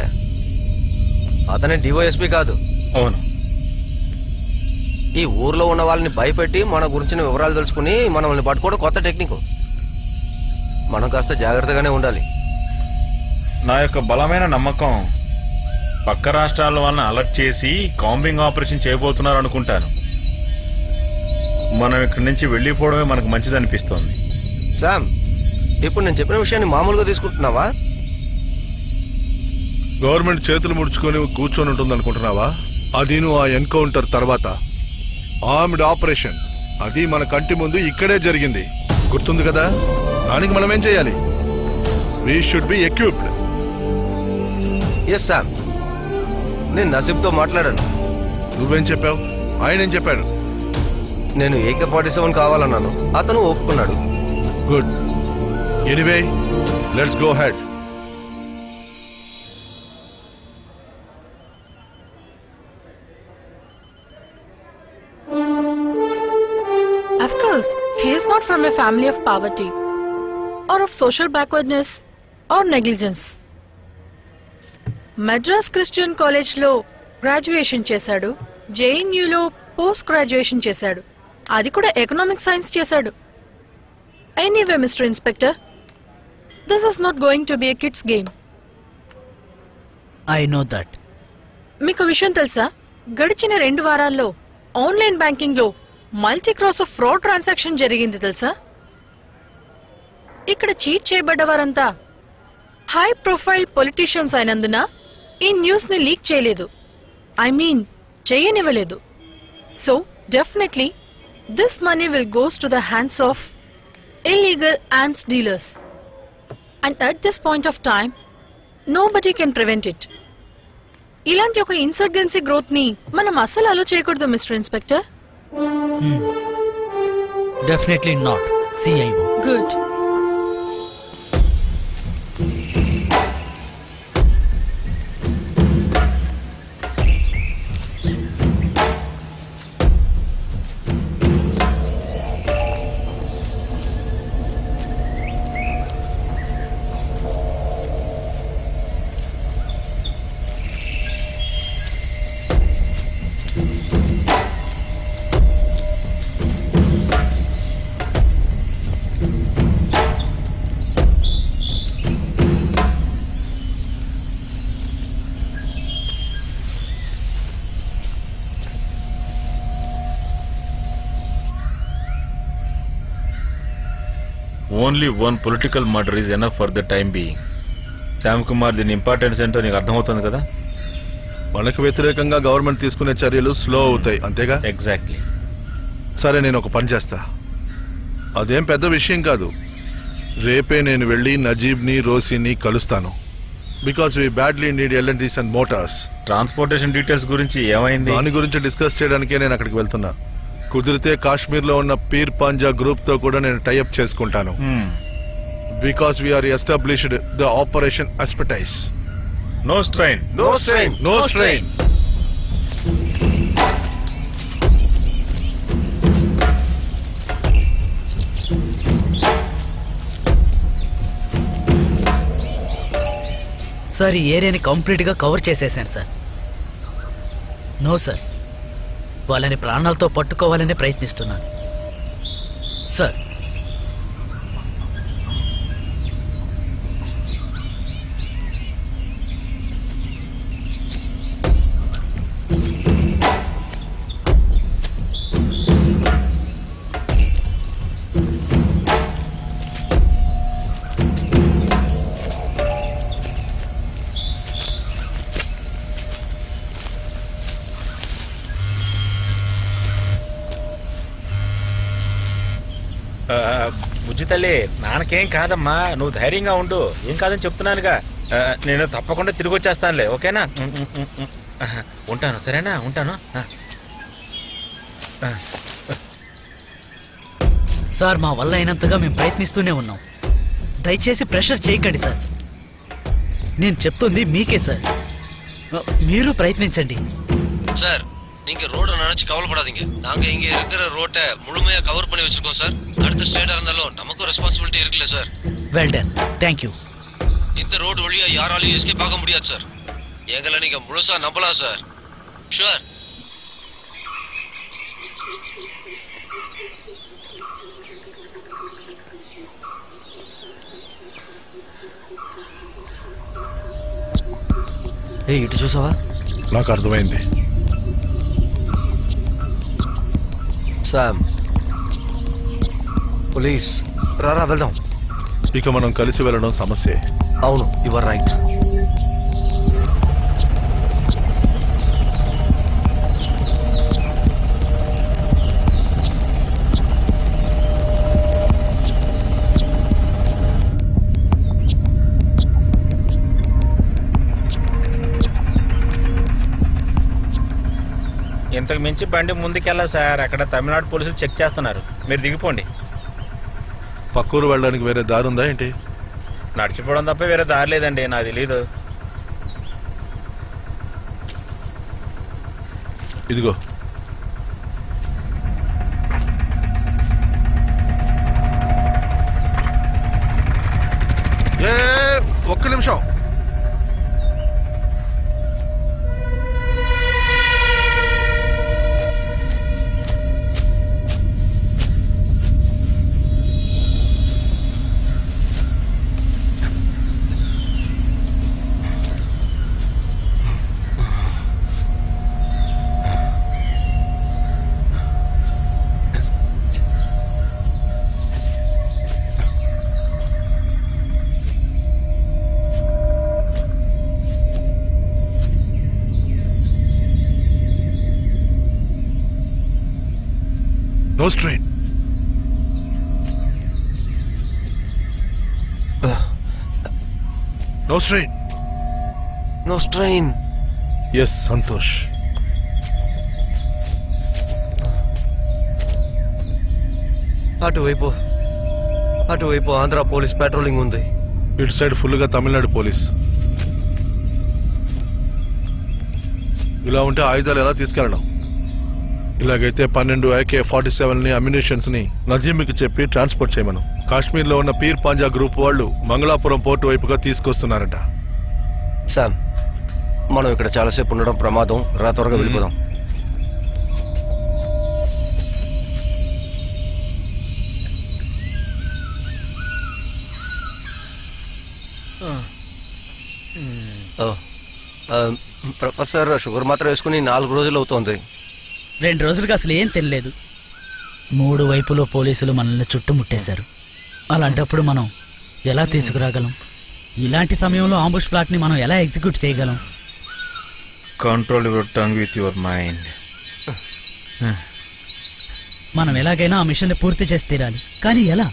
అతనే డివైఎస్పీ కాదు. అవును. ఈ ఊర్లో ఉన్న వాళ్ళని భయపెట్టి మన గురించిన వివరాలు తెలుసుకుని మనల్ని పట్టుకోవడం కొత్త టెక్నిక్. మనం కాస్త జాగ్రత్తగానే ఉండాలి. నా యొక్క బలమైన నమ్మకం, పక్క రాష్ట్రాల వాళ్ళని అలర్ట్ చేసి కాంబింగ్ ఆపరేషన్ చేయబోతున్నారు అనుకుంటాను. మనం ఇక్కడి నుంచి వెళ్ళిపోవడమే మనకు మంచిది అనిపిస్తోంది. శామ్, ఇప్పుడు నేను చెప్పిన విషయాన్ని మామూలుగా తీసుకుంటున్నావా? గవర్నమెంట్ చేతులు ముడుచుకొని కూర్చొని ఉంటుంది అనుకుంటున్నావా? అది నువ్వు ఆ ఎన్కౌంటర్ తర్వాత ఆర్మ్డ్ ఆపరేషన్, అది మన కంటి ముందు ఇక్కడే జరిగింది, గుర్తుంది కదా? దానికి మనం ఏం చేయాలి? We should be equipped. Yes Sam, నేను నసీబ్తో మాట్లాడాను. నువ్వేం చెప్పావు? ఆయన ఏం చెప్పాడు? నేను AK-47 కావాలన్నాను, అతను ఒప్పుకున్నాడు. Good. Anyway, let's go head. Of course, he is not from a family of poverty or of social backwardness or negligence. Madras Christian College లో గ్రాడ్యుయేషన్ చేశాడు, JNU లో పోస్ట్ గ్రాడ్యుయేషన్ చేశాడు, అది కూడా ఎకనామిక్ సైన్స్ చేశాడు. Anyway, Mr. Inspector, this is not going to be a kids game. I know that. మీకు విషయం తెలుసా, గడిచిన 2 వారాల్లో ఆన్లైన్ బ్యాంకింగ్ లో మల్టీ క్రాస్ ఫ్రాడ్ ట్రాన్సాక్షన్ జరిగింది తెలుసా? ఇక్కడ చీట్ చేయబడ్డ వారంతా హై ప్రొఫైల్ పొలిటీషియన్స్ అయినందున ఈ న్యూస్ ని లీక్ చేయలేదు. ఐ మీన్ చేయనివ్వలేదు. So definitely this money will goes to the hands of illegal arms dealers. And at this point of time nobody can prevent it. ఇలాంటి ఒక insurgency growth ని మనం అసలు అలో చేయకూడదు mister inspector. Definitely not CIO. Good. Only one political murder is enough for the time being. Shyam Kumar దీని importance ఏంటో నీకు అర్థమవుతుంది కదా. మనకు వ్యతిరేకంగా గవర్నమెంట్ తీసుకునే చర్యలు స్లో అవుతాయి, అంతేగా? ఎగ్జాక్ట్లీ. సరే, నేను ఒక పని చేస్తా. అదేం పెద్ద విషయం కాదు. రేపే నేను వెళ్ళి నజీబ్ని రోసీని కలుస్తాను. Because we badly need LNTs and motors. Transportation details గురించి ఏమైంది? దాని గురించి డిస్కస్ చేయడానికే నేను అక్కడికి వెళ్తున్నా. కుదిరితే కాశ్మీర్ లో ఉన్న పీర్ పాంజా గ్రూప్ తో కూడా నేను టైఅప్ చేసుకుంటాను. Because we're established the operation expertise. No strain. No strain. No strain. Sir, ఈ ఏరియాని కంప్లీట్ గా కవర్ చేసేసాను సార్. నో సార్, వాళ్ళని ప్రాణాలతో పట్టుకోవాలని ప్రయత్నిస్తున్నాను సార్. బుజ్జి తల్లి, నాన్నకేం కాదమ్మా, నువ్వు ధైర్యంగా ఉండు. ఏం కాదని చెప్తున్నానుగా. నేను తప్పకుండా తిరిగి వచ్చేస్తానులే, ఓకేనా? ఉంటాను, సరేనా? ఉంటాను. సార్, మా వల్ల అయినంతగా మేము ప్రయత్నిస్తూనే ఉన్నాం. దయచేసి ప్రెషర్ చేయకండి சார். నేను చెప్తుంది మీకే సార్. మీరు ప్రయత్నించండి சார். நீங்க ரோட நினைச்சு கவலைப்படாதீங்க. நாங்க இங்க இருக்கிற ரோட்டை முழுமையா கவர் பண்ணி வச்சிருக்கோம் சார். அடுத்த ஸ்டேட்டா இருந்தாலும் நமக்கு ரெஸ்பான்சிபிலிட்டி இருக்குல்ல sir. Well done, thank you. இந்த ரோடு வழியா யாராலையும் எஸ்கேப் ஆக முடியாது சார். எங்களை நீங்க முழுசா நம்பலாம் சார். ஷூர். ఇటు చూసావా? నాకు అర్థమైంది. శామ్, పోలీస్ రారా వెళ్దాం. ఇక మనం కలిసి వెళ్ళడం సమస్యే. అవును, యు ఆర్ రైట్. ఇంతకు మించి బండి ముందుకెళ్ళా సార్. అక్కడ తమిళనాడు పోలీసులు చెక్ చేస్తున్నారు. మీరు దిగిపోండి. పక్కూరు వెళ్ళడానికి వేరే దారి ఉందా ఏంటి? నడిచిపోవడం తప్ప వేరే దారి లేదండి, నాకు తెలీదు. ఇదిగో, ఒక్క నిమిషం. No strain. No strain. No strain. Yes Santosh. అటువైపు ఆంధ్ర పోలీస్ పెట్రోలింగ్ ఉంది. ఇటు సైడ్ ఫుల్గా తమిళనాడు పోలీస్. ఇలా ఉంటే ఆయుధాలు ఎలా తీసుకెళ్ళడం? ఇలాగైతే 12 AK-47 అమ్యునిషన్స్ ని నజీమ్కి చెప్పి ట్రాన్స్పోర్ట్ చేయమను. కాశ్మీర్ లో ఉన్న పీర్ పాంజా గ్రూప్ వాళ్ళు మంగళాపురం పోర్టు వైపుగా తీసుకొస్తున్నారట. శామ్, మనం ఇక్కడ చాలాసేపు ఉండడం ప్రమాదం. త్వరగా వెళ్ళిపోదాం. ప్రొఫెసర్, షుగర్ మాత్రం వేసుకుని 4 రోజులు అవుతోంది. 2 రోజులుగా అసలు ఏం తినలేదు. 3 వైపులో పోలీసులు మనల్ని చుట్టుముట్టేశారు. అలాంటప్పుడు మనం ఎలా తీసుకురాగలం? ఇలాంటి సమయంలో ఆంబుష్ ప్లాట్ ని మనం ఎలా ఎగ్జిక్యూట్ చేయగలం? Control your tongue with your mind. మనం ఎలాగైనా ఆ మిషన్ ని పూర్తి చేసి తీరాలి. కానీ ఎలా?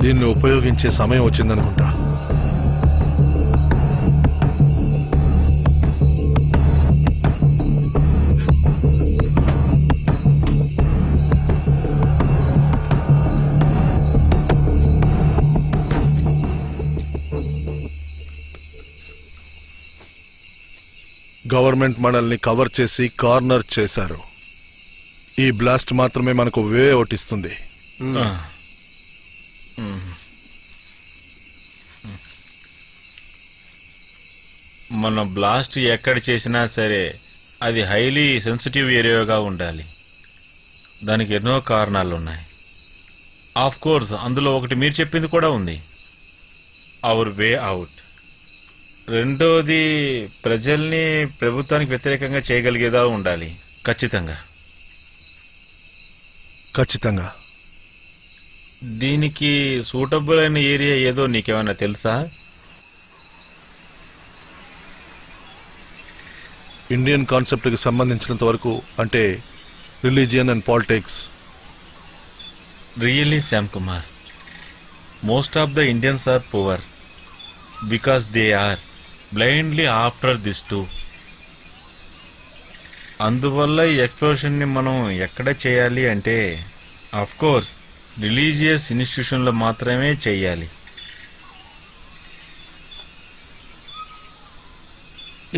దీన్ని ఉపయోగించే సమయం వచ్చిందనుకుంటా. గవర్నమెంట్ మనల్ని కవర్ చేసి కార్నర్ చేశారు. ఈ బ్లాస్ట్ మాత్రమే మనకు వే ఓటిస్తుంది. మన బ్లాస్ట్ ఎక్కడ చేసినా సరే అది హైలీ సెన్సిటివ్ ఏరియాగా ఉండాలి. దానికి ఎన్నో కారణాలు ఉన్నాయి. ఆఫ్ కోర్స్ అందులో ఒకటి మీరు చెప్పింది కూడా ఉంది, అవర్ వే అవుట్. రెండోది ప్రజల్ని ప్రభుత్వానికి వ్యతిరేకంగా చేయగలిగేదా ఉండాలి. ఖచ్చితంగా ఖచ్చితంగా. దీనికి సూటబుల్ అయిన ఏరియా ఏదో నీకేమైనా తెలుసా? ఇండియన్ కాన్సెప్ట్కి సంబంధించినంత వరకు అంటే religion and politics. Really Shyam Kumar, most of the Indians are poor because they are blindly after this two. అందువల్ల ఈ ఎక్స్ప్లోషన్ని మనం ఎక్కడ చేయాలి అంటే ఆఫ్ కోర్స్ రిలీజియస్ ఇన్స్టిట్యూషన్లో మాత్రమే చేయాలి.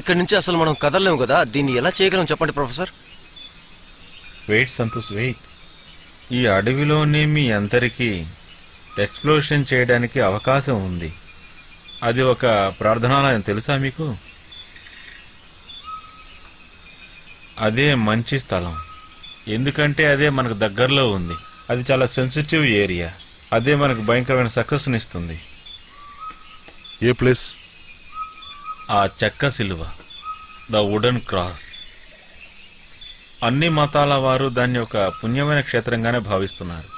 ఇక్కడి నుంచి అసలు మనం కదలలేము కదా, దీన్ని ఎలా చేయగలం చెప్పండి ప్రొఫెసర్. Wait Santosh, wait. ఈ అడవిలోనే మీ అందరికీ ఎక్స్ప్లోషన్ చేయడానికి అవకాశం ఉంది. అది ఒక ప్రార్థనాలయం తెలుసా మీకు? అదే మంచి స్థలం, ఎందుకంటే అదే మనకు దగ్గరలో ఉంది. అది చాలా సెన్సిటివ్ ఏరియా. అదే మనకు భయంకరమైన సక్సెస్ని ఇస్తుంది. ఏ ప్లేస్? ఆ చెక్క సిలువ, ద వుడెన్ క్రాస్. అన్ని మతాల వారు దాన్ని ఒక పుణ్యమైన క్షేత్రంగానే భావిస్తున్నారు.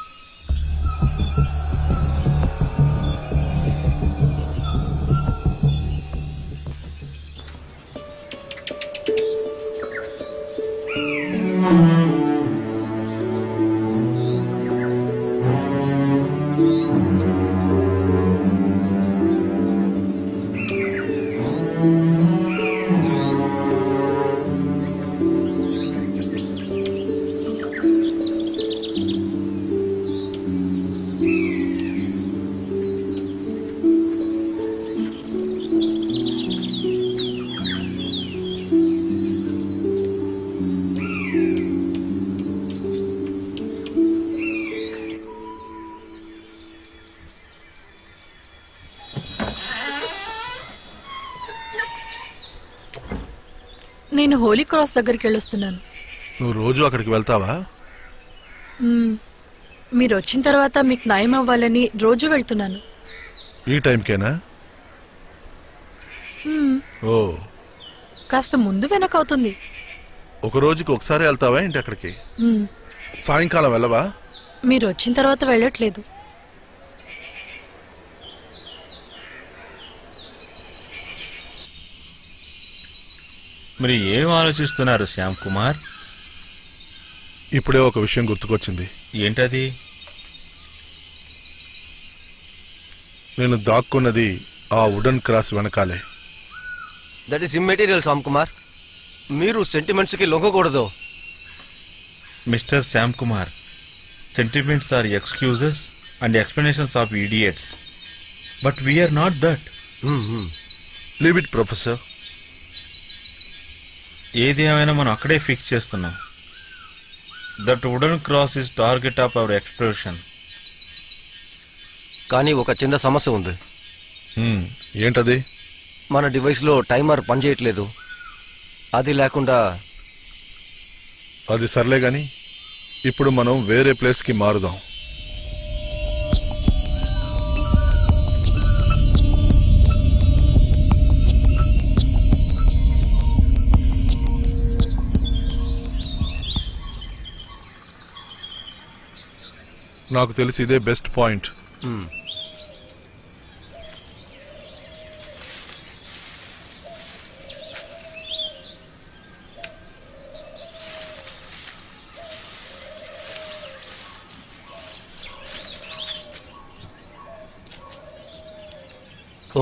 నేను హోలీ క్రాస్ దగ్గరికి వెళ్ళొస్తున్నాను. నువ్వు రోజు అక్కడికి వెళ్తావా? మీరు వచ్చిన తర్వాత మీకు నయం అవ్వాలని రోజు వెళ్తున్నాను. ఈ టైంకేనా? ఓ, కాస్త ముందు వెనక అవుతుంది. ఒక రోజుకి ఒకసారి వెళ్తావా ఏంటి అక్కడికి? సాయంకాలం వెళ్ళవా? మీరు వచ్చిన తర్వాత వెళ్ళట్లేదు. మరి ఏం ఆలోచిస్తున్నారు శ్యామ్ కుమార్? ఇప్పుడే ఒక విషయం గుర్తుకొచ్చింది. ఏంటది? నేను దాక్కున్నది ఆ వుడెన్ క్రాస్ వెనకాలే. That is immaterial Shyam Kumar. మీరు సెంటిమెంట్స్కి లొంగకూడదు. Mister Shyam Kumar, sentiments are excuses and explanations of idiots, but we're not that. Leave it professor. ఏది ఏమైనా మనం అక్కడే ఫిక్స్ చేస్తున్నాం. That wooden cross is target of our explosion. కానీ ఒక చిన్న సమస్య ఉంది. ఏంటది? మన డివైస్లో టైమర్ పనిచేయట్లేదు. అది లేకుండా అది సర్లే గాని ఇప్పుడు మనం వేరే ప్లేస్కి మారుదాం. నాకు తెలిసి ఇదే బెస్ట్ పాయింట్.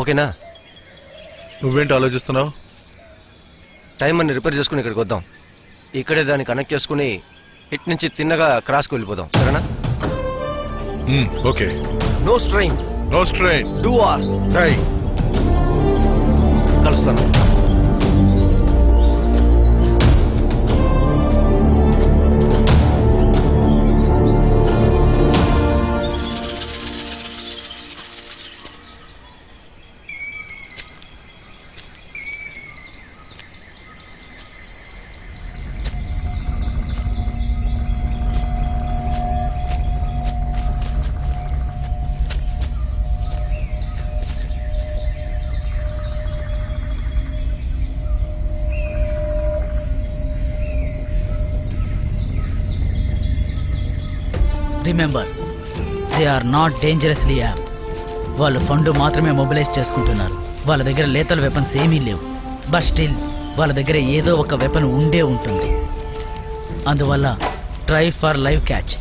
ఓకేనా? నువ్వేంటి ఆలోచిస్తున్నావు? టైమర్ని రిపేర్ చేసుకుని ఇక్కడికి వద్దాం. ఇక్కడే దాన్ని కనెక్ట్ చేసుకుని ఇటు నుంచి తిన్నగా క్రాస్కి వెళ్ళిపోదాం. సరేనా? Okay. No strain. No strain. Do or. Hi, కలుస్తాను. Remember, they are not dangerously యాప్. వాళ్ళు ఫండ్ మాత్రమే మొబిలైజ్ చేసుకుంటున్నారు. వాళ్ళ దగ్గర లేతల్ వెపన్స్ ఏమీ లేవు. బట్ స్టిల్ వాళ్ళ దగ్గర ఏదో ఒక వెపన్ ఉండే ఉంటుంది. అందువల్ల ట్రై ఫర్ లైవ్ క్యాచ్.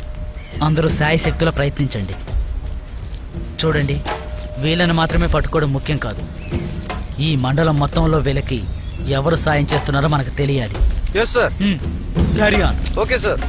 అందరూ శాయశక్తులా ప్రయత్నించండి. చూడండి, వీళ్ళని మాత్రమే పట్టుకోవడం ముఖ్యం కాదు. ఈ మండలం మొత్తంలో వీళ్ళకి ఎవరు సాయం చేస్తున్నారో మనకు తెలియాలి. Yes sir. Carry on. Okay sir.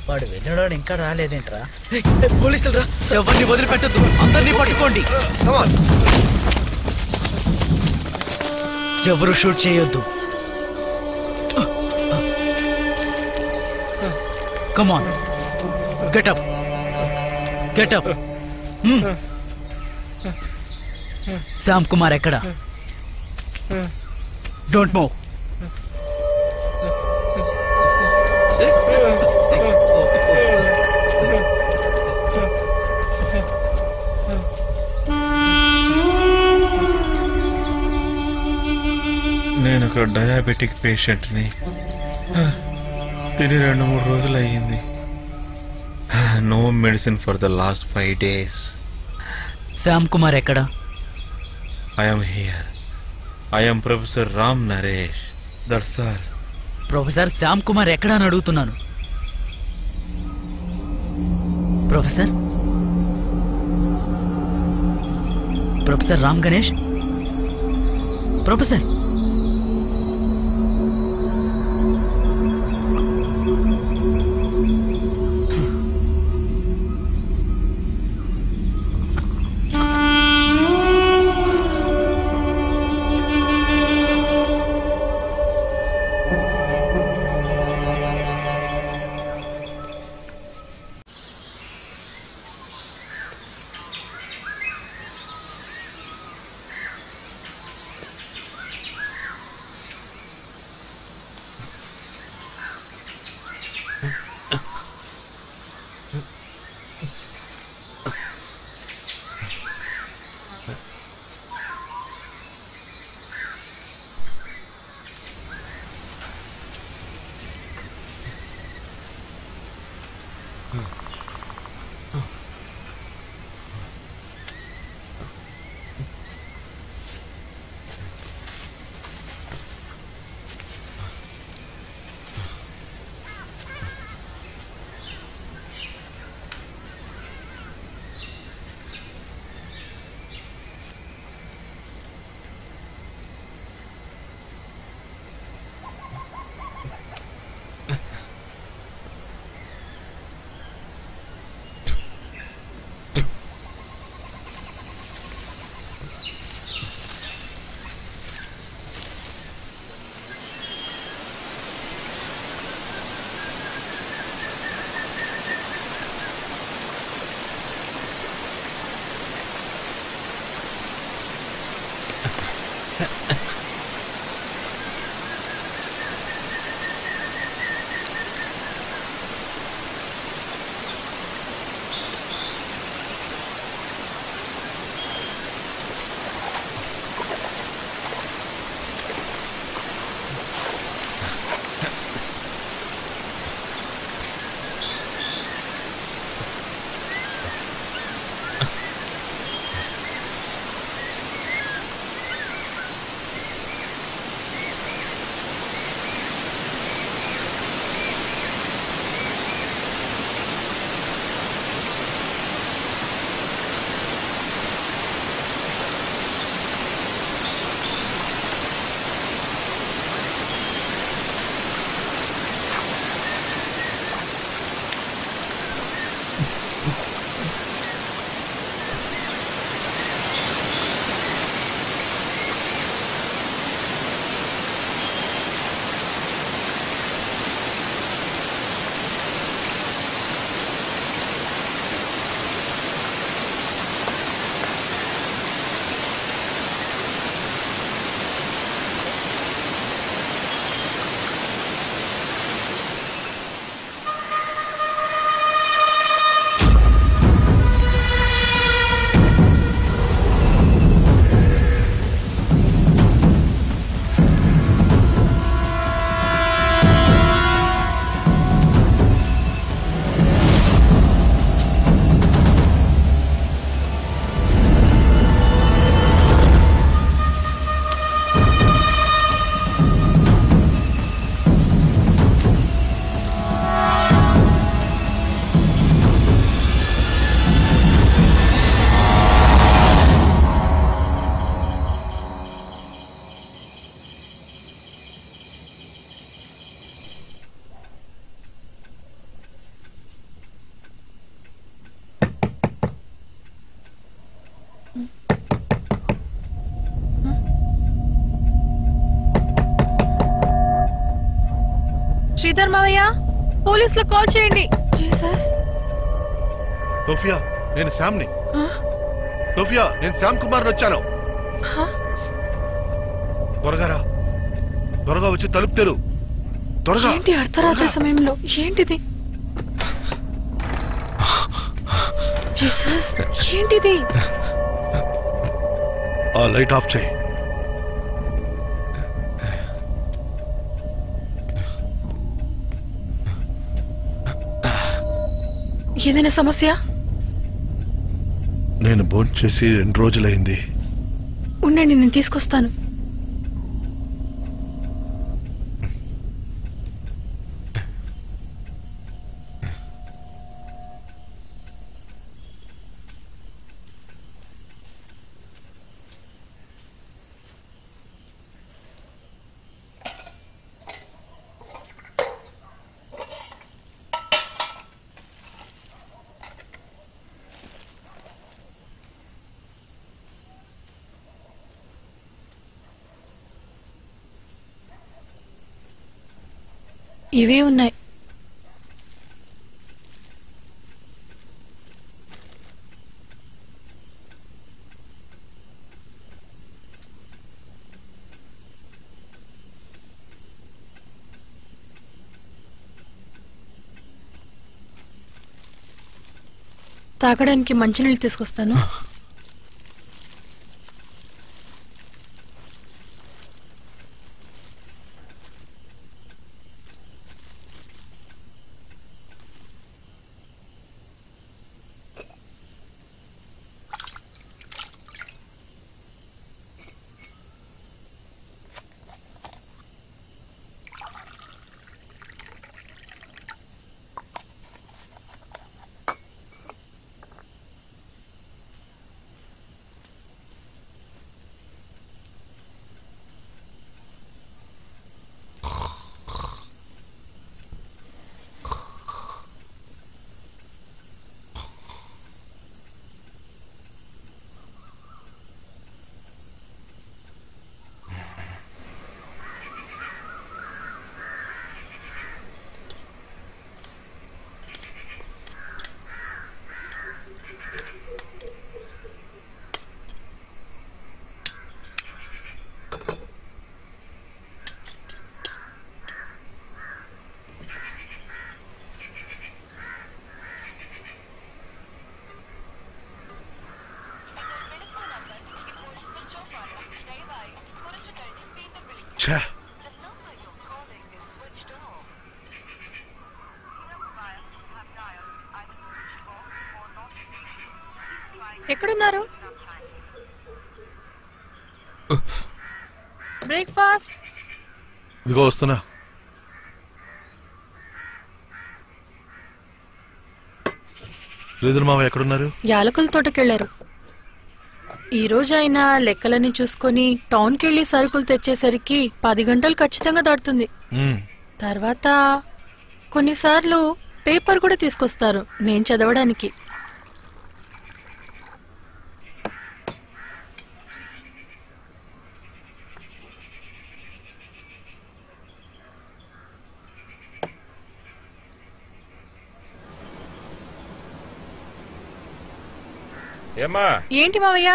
వాడు వెళ్ళాడు ఇంకా రాలేదేంట్రా? పోలీసులు రా. ఎవరిని వదిలిపెట్టద్దు, అందరినీ పట్టుకోండి. ఎవరు షూట్ చేయొద్దు. Come on, get up get up. Shyam Kumar ఎక్కడ? Don't move. నేను ఒక డయాబెటిక్ పేషెంట్ని. తిని 2-3 రోజులు అయ్యింది. No medicine for the last 5 days. Shyam Kumar ఎక్కడ? I'm here. I'm professor Ram Naresh. That's all. Professor Shyam Kumar ఎక్కడ అని అడుగుతున్నాను. Professor professor Ram Ganesh. Professor Sridhar మావయ్య, పోలీసులకు కాల్ చేయండి. జీసస్. సోఫియా, నేను శ్యామ్ని. సోఫియా, నేను శ్యామ్ కుమార్ వచ్చాను. త్వరగా రా, త్వరగా వచ్చి తలుపు తెరు. త్వరగా. ఏంటి అర్ధరాత్రి సమయంలో ఏంటిది? జీసస్, ఏంటిది? ఆ లైట్ ఆఫ్ చేయి. ఏదైనా సమస్య? నేను భోజనం చేసి 2 రోజులైంది. ఉండండి, నేను తీసుకొస్తాను. ఇవే ఉన్నాయి. తాగడానికి మంచినీళ్ళు తీసుకొస్తాను. ఎక్కడున్నారు? బ్రేక్ఫాస్ట్. ఇదిగో వస్తున్నా. శ్రీధర్ మావ ఎక్కడున్నారు? యాలకుల తోటకెళ్లారు. ఈ రోజు ఆయన లెక్కలన్నీ చూసుకొని టౌన్కి వెళ్ళి సరుకులు తెచ్చేసరికి 10 గంటలు ఖచ్చితంగా దాటుతుంది. తర్వాత కొన్నిసార్లు పేపర్ కూడా తీసుకొస్తారు నేను చదవడానికి. ఏమ్మా? ఏంటి మావయ్య?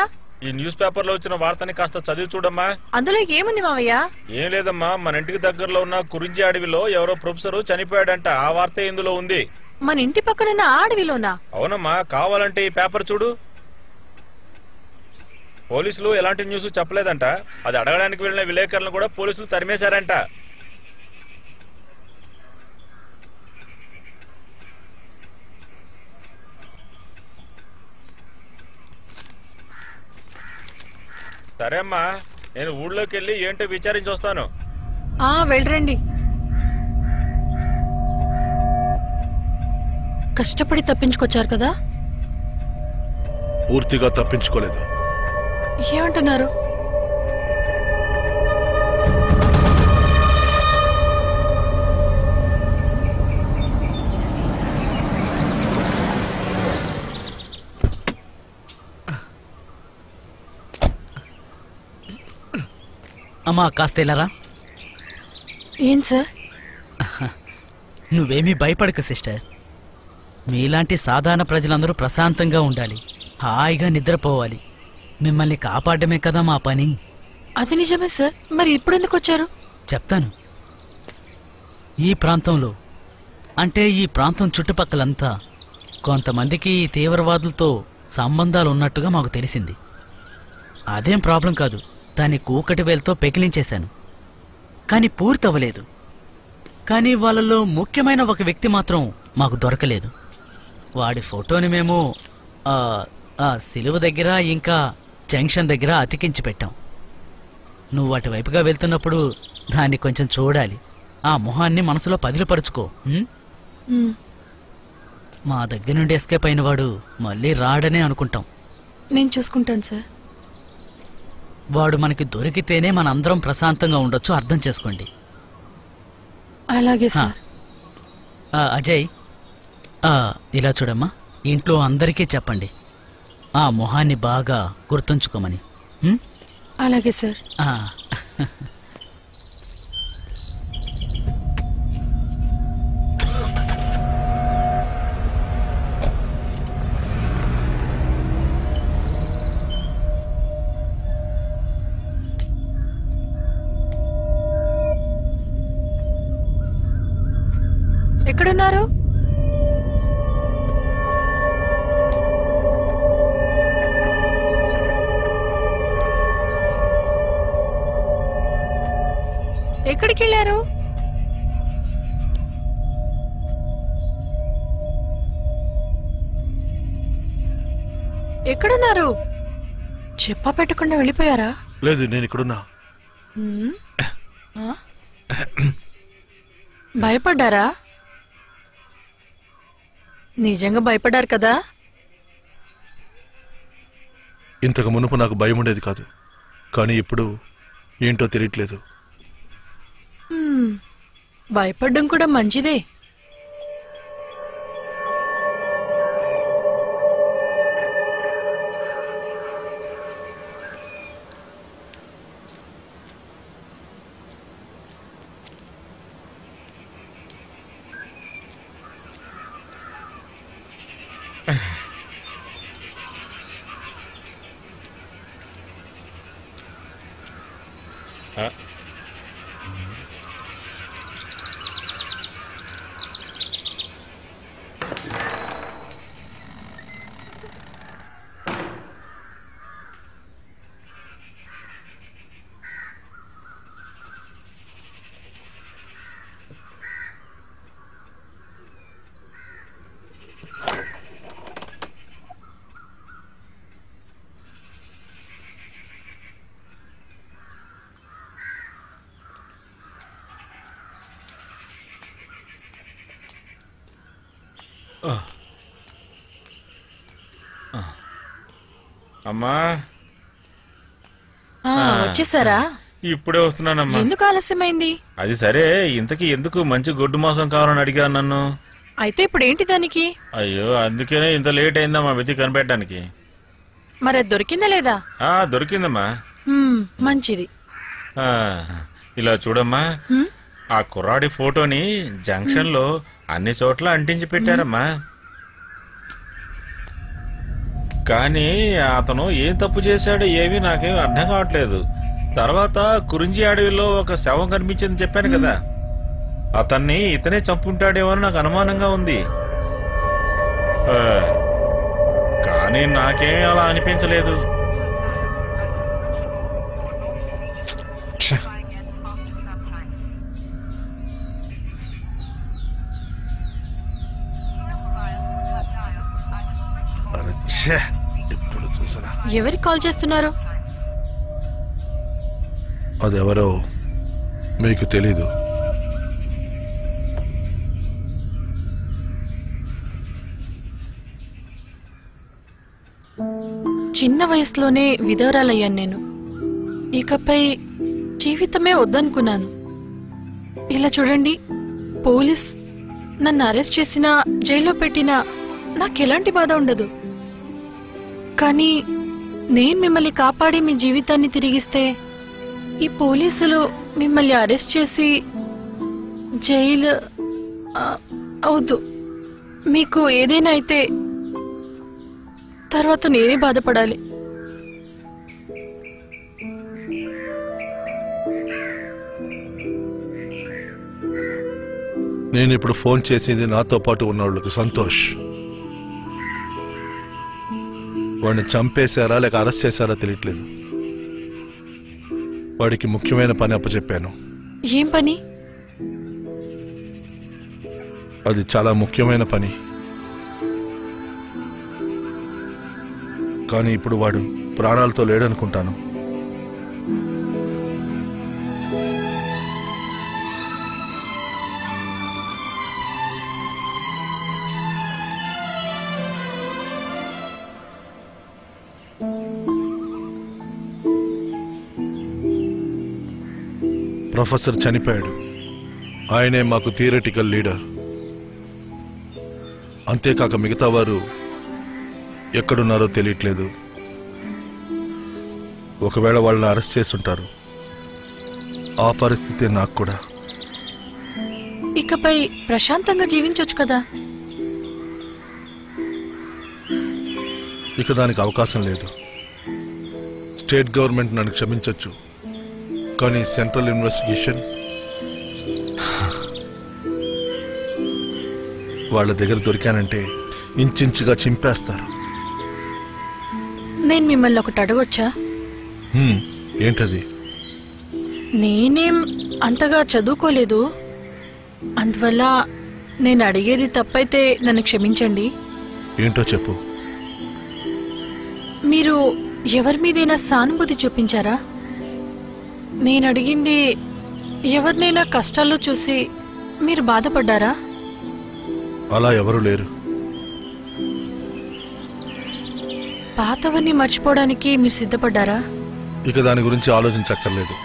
ఈ న్యూస్ పేపర్ లో వచ్చిన వార్తని కాస్త చదివి చూడమ్మా. అందులో ఏముంది మావయ్య? ఏం లేదమ్మా, మన ఇంటికి దగ్గరలో ఉన్న కురించి అడవిలో ఎవరో ప్రొఫెసర్ చనిపోయాడంట. ఆ వార్త ఇందులో ఉంది. మన ఇంటి పక్కనున్న అడవిలోనా? అవునమ్మా, కావాలంటే ఈ పేపర్ చూడు. పోలీసులు ఎలాంటి న్యూస్ చెప్పలేదంట. అది అడగడానికి వెళ్లిన విలేకరులను కూడా పోలీసులు తరిమేశారంట. సరే అమ్మా, నేను ఊళ్ళోకి వెళ్ళి ఏంటో విచారించి వస్తాను. వెళ్ళరండి. కష్టపడి తప్పించుకొచ్చారు కదా? పూర్తిగా తప్పించుకోలేదు. ఏమంటున్నారు? అమ్మా కాస్త వెళ్ళరా. ఏం సార్? నువ్వేమీ భయపడకు సిస్టర్. మీలాంటి సాధారణ ప్రజలందరూ ప్రశాంతంగా ఉండాలి, హాయిగా నిద్రపోవాలి. మిమ్మల్ని కాపాడమే కదా మా పని. అది నిజమే సార్. మరి ఇప్పుడు ఎందుకు వచ్చారు? చెప్తాను. ఈ ప్రాంతంలో, అంటే ఈ ప్రాంతం చుట్టుపక్కలంతా కొంతమందికి ఈ తీవ్రవాదులతో సంబంధాలు ఉన్నట్టుగా మాకు తెలిసింది. అదేం ప్రాబ్లం కాదు, దాన్ని కూకటి వేలుతో పెకిలించేశాను. కానీ పూర్తవ్వలేదు. కానీ వాళ్ళలో ముఖ్యమైన ఒక వ్యక్తి మాత్రం మాకు దొరకలేదు. వాడి ఫోటోని మేము ఆ సిలువ దగ్గర ఇంకా జంక్షన్ దగ్గర అతికించి పెట్టాం. నువ్వు అటువైపుగా వెళ్తున్నప్పుడు దాన్ని కొంచెం చూడాలి. ఆ మొహాన్ని మనసులో పదిలిపరుచుకో. మా దగ్గర నుండి ఎస్కేప్ అయిన వాడు మళ్ళీ రాడనే అనుకుంటాం. నేను చూసుకుంటాను సార్. వాడు మనకి దొరికితేనే మనందరం ప్రశాంతంగా ఉండొచ్చు, అర్థం చేసుకోండి. అలాగే సార్. అజయ్, ఇలా చూడమ్మా, ఇంట్లో అందరికీ చెప్పండి ఆ మొహాన్ని బాగా గుర్తుంచుకోమని. అలాగే సార్. ఎక్కడున్నారు? ఎక్కడికి వెళ్ళారు? ఎక్కడున్నారు? చెప్పా పెట్టకుండా వెళ్ళిపోయారా? లేదు, నేను ఇక్కడున్నా. భయపడ్డారా? నిజంగా భయపడ్డారు కదా? ఇంతకు మునుపు నాకు భయం ఉండేది కాదు, కానీ ఇప్పుడు ఏంటో తెలియట్లేదు. భయపడ్డం కూడా మంచిదే. అమ్మా, వచ్చేసారా? ఇప్పుడే వస్తున్నానమ్మా. ఎందుకు ఆలస్యమైంది? అది సరే, ఇంతకీ ఎందుకు మంచి గొడ్డు మాసం కావాలని అడిగాను నన్ను. అయితే ఇప్పుడు ఏంటి దానికి? అయ్యో, అందుకనే ఇంత లేట్ అయిందమ్మా వెతికి కనిపెట్టడానికి. మరి అది దొరికిందా లేదా? దొరికిందమ్మా. మంచిది. ఇలా చూడమ్మా, ఆ కుర్రాడి ఫోటోని జంక్షన్ లో అన్ని చోట్ల అంటించి పెట్టారమ్మా. కానీ అతను ఏం తప్పు చేశాడో ఏమీ నాకేం అర్థం కావట్లేదు. తర్వాత కురింజి అడవిలో ఒక శవం కనిపించిందని చెప్పాను కదా, అతన్ని ఇతనే చంపుంటాడేమో అని నాకు అనుమానంగా ఉంది. కానీ నాకేమీ అలా అనిపించలేదు. ఇప్పుడు చూసారా? ఎవరికి కాల్ చేస్తున్నారు? అదెవరో మీకు తెలీదు. చిన్న వయసులోనే విధవరాలయ్యాను నేను. ఇకపై జీవితమే వద్దనుకున్నాను. ఇలా చూడండి, పోలీస్ నన్ను అరెస్ట్ చేసినా జైల్లో పెట్టినా నాకెలాంటి బాధ ఉండదు. కానీ నేను మిమ్మల్ని కాపాడి మీ జీవితాన్ని తిరిగిస్తే ఈ పోలీసులు మిమ్మల్ని అరెస్ట్ చేసి అవద్దు. మీకు ఏదైనా అయితే తర్వాత నేనే బాధపడాలి. నేను ఇప్పుడు ఫోన్ చేసింది నాతో పాటు ఉన్న వాళ్ళకి సంతోష్. వాడిని చంపేశారా లేక అరెస్ట్ చేశారా తెలియట్లేదు. వాడికి ముఖ్యమైన పని అప్పచెప్పాను. ఏం పని? అది చాలా ముఖ్యమైన పని. కానీ ఇప్పుడు వాడు ప్రాణాలతో లేడనుకుంటాను. ప్రొఫెసర్ చనిపోయాడు. ఆయనే మాకు థియరిటికల్ లీడర్. అంతేకాక మిగతా వారు ఎక్కడున్నారో తెలియట్లేదు. ఒకవేళ వాళ్ళని అరెస్ట్ చేసుంటారు. ఆ పరిస్థితి నాకు కూడా. ఇకపై ప్రశాంతంగా జీవించొచ్చు కదా. ఇక దానికి అవకాశం లేదు. స్టేట్ గవర్నమెంట్ నన్ను క్షమించొచ్చు, కానీ సెంట్రల్ ఇన్వెస్టిగేషన్ వాళ్ళ దగ్గర దొరికానంటే ఇంచుగా చింపేస్తారు. నేను మిమ్మల్ని ఒకటి అడగొచ్చా? ఏంటది? నేనేం అంతగా చదువుకోలేదు, అందువల్ల నేను అడిగేది తప్పైతే నన్ను క్షమించండి. ఏంటో చెప్పు. మీరు ఎవరి మీదైనా సానుభూతి చూపించారా? నేను అడిగింది, ఎవరినైనా కష్టాల్లో చూసి మీరు బాధపడ్డారా? అలా ఎవరు లేరు. పాతవన్నీ మర్చిపోవడానికి మీరు సిద్ధపడ్డారా? ఇక దాని గురించి ఆలోచించక్కర్లేదు.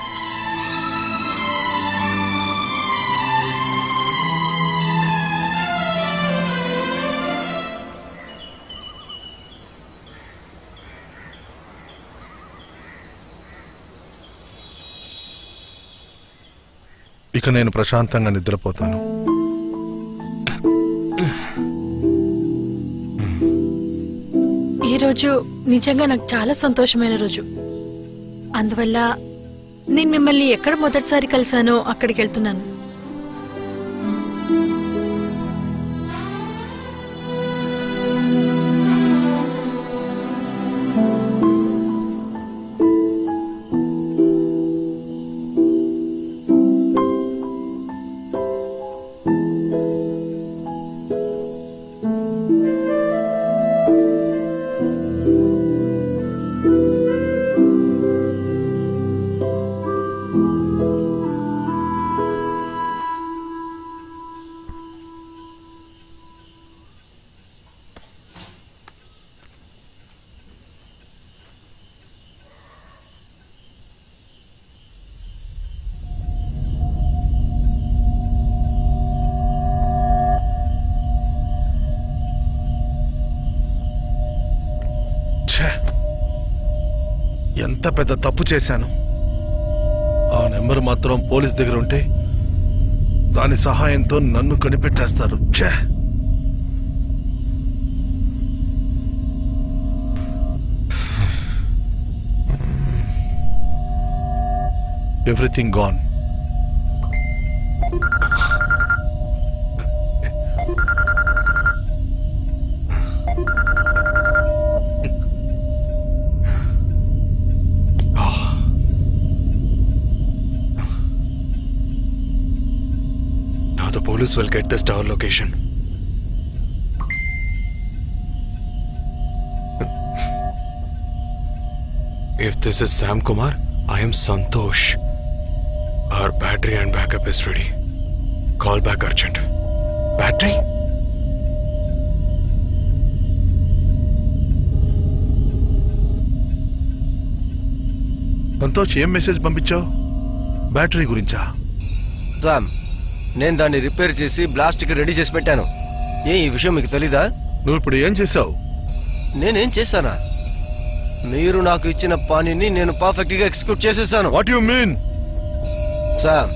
ఇక నేను ప్రశాంతంగా నిద్రపోతాను. ఈరోజు నిజంగా నాకు చాలా సంతోషమైన రోజు. అందువల్ల నేను మిమ్మల్ని ఎక్కడ మొదటిసారి కలిశానో అక్కడికి వెళ్తున్నాను. ఎంత పెద్ద తప్పు చేశాను. ఆ నెంబర్ మాత్రం పోలీస్ దగ్గర ఉంటే దాని సహాయంతో నన్ను కనిపెట్టేస్తారు. Everything gone. The police will get this tower location. If this is Sam Kumar, I am Santosh. Our battery and backup is ready. Call back urgent. Battery? Santosh, ఏం మెసేజ్ పంపించావు? బ్యాటరీ గురించా? Sam, నేను దాన్ని రిపేర్ చేసి బ్లాస్ట్కి ready చేసి పెట్టాను. ఈ విషయం మీకు తెలీదా? నువ్వు ఇప్పుడు ఏం చేసావు? నేనేం చేశానా? మీరు నాకు ఇచ్చిన పనిని నేను పర్ఫెక్ట్ గా ఎగ్జిక్యూట్ చేసేసాను. What you mean? సామ్,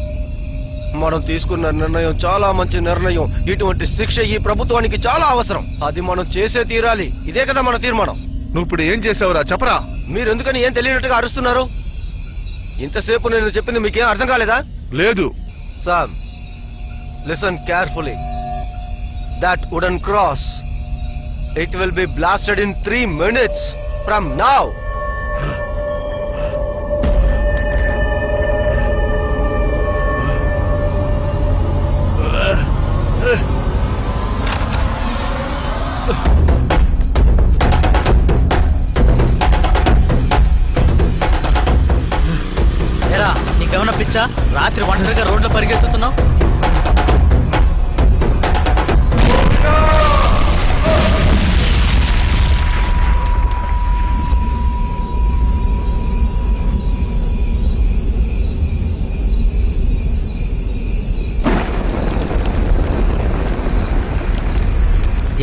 మనం తీసుకున్న నిర్ణయం చాలా మంచి నిర్ణయం. ఇటువంటి శిక్ష ఈ ప్రభుత్వానికి చాలా అవసరం. అది మనం చేసే తీరాలి. ఇదే కదా మన తీర్మానం. నువ్వు ఇప్పుడు ఏం చేసావురా చెప్పరా? మీరు ఎందుకని ఏం తెలియనట్టుగా అరుస్తున్నారు? ఇంతసేపు నేను చెప్పింది మీకేం అర్థం కాలేదా? లేదు. Sam, listen carefully. That wooden cross, it will be blasted in 3 minutes from now. ఏరా నీకేమన్నా పిచ్చా? రాత్రి ఒంటరిగా రోడ్లో పరిగెత్తుతున్నావు?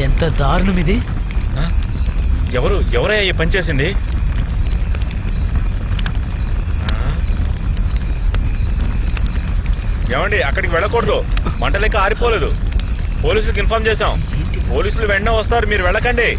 ఎంత దారుణం ఇది! ఎవరయ్యా ఈ పని చేసింది? ఏమండి, అక్కడికి వెళ్ళకూడదు. మంటలేక ఆరిపోలేదు. పోలీసులకు ఇన్ఫార్మ్ చేశాం. పోలీసులు వెంటనే వస్తారు, మీరు వెళ్ళకండి.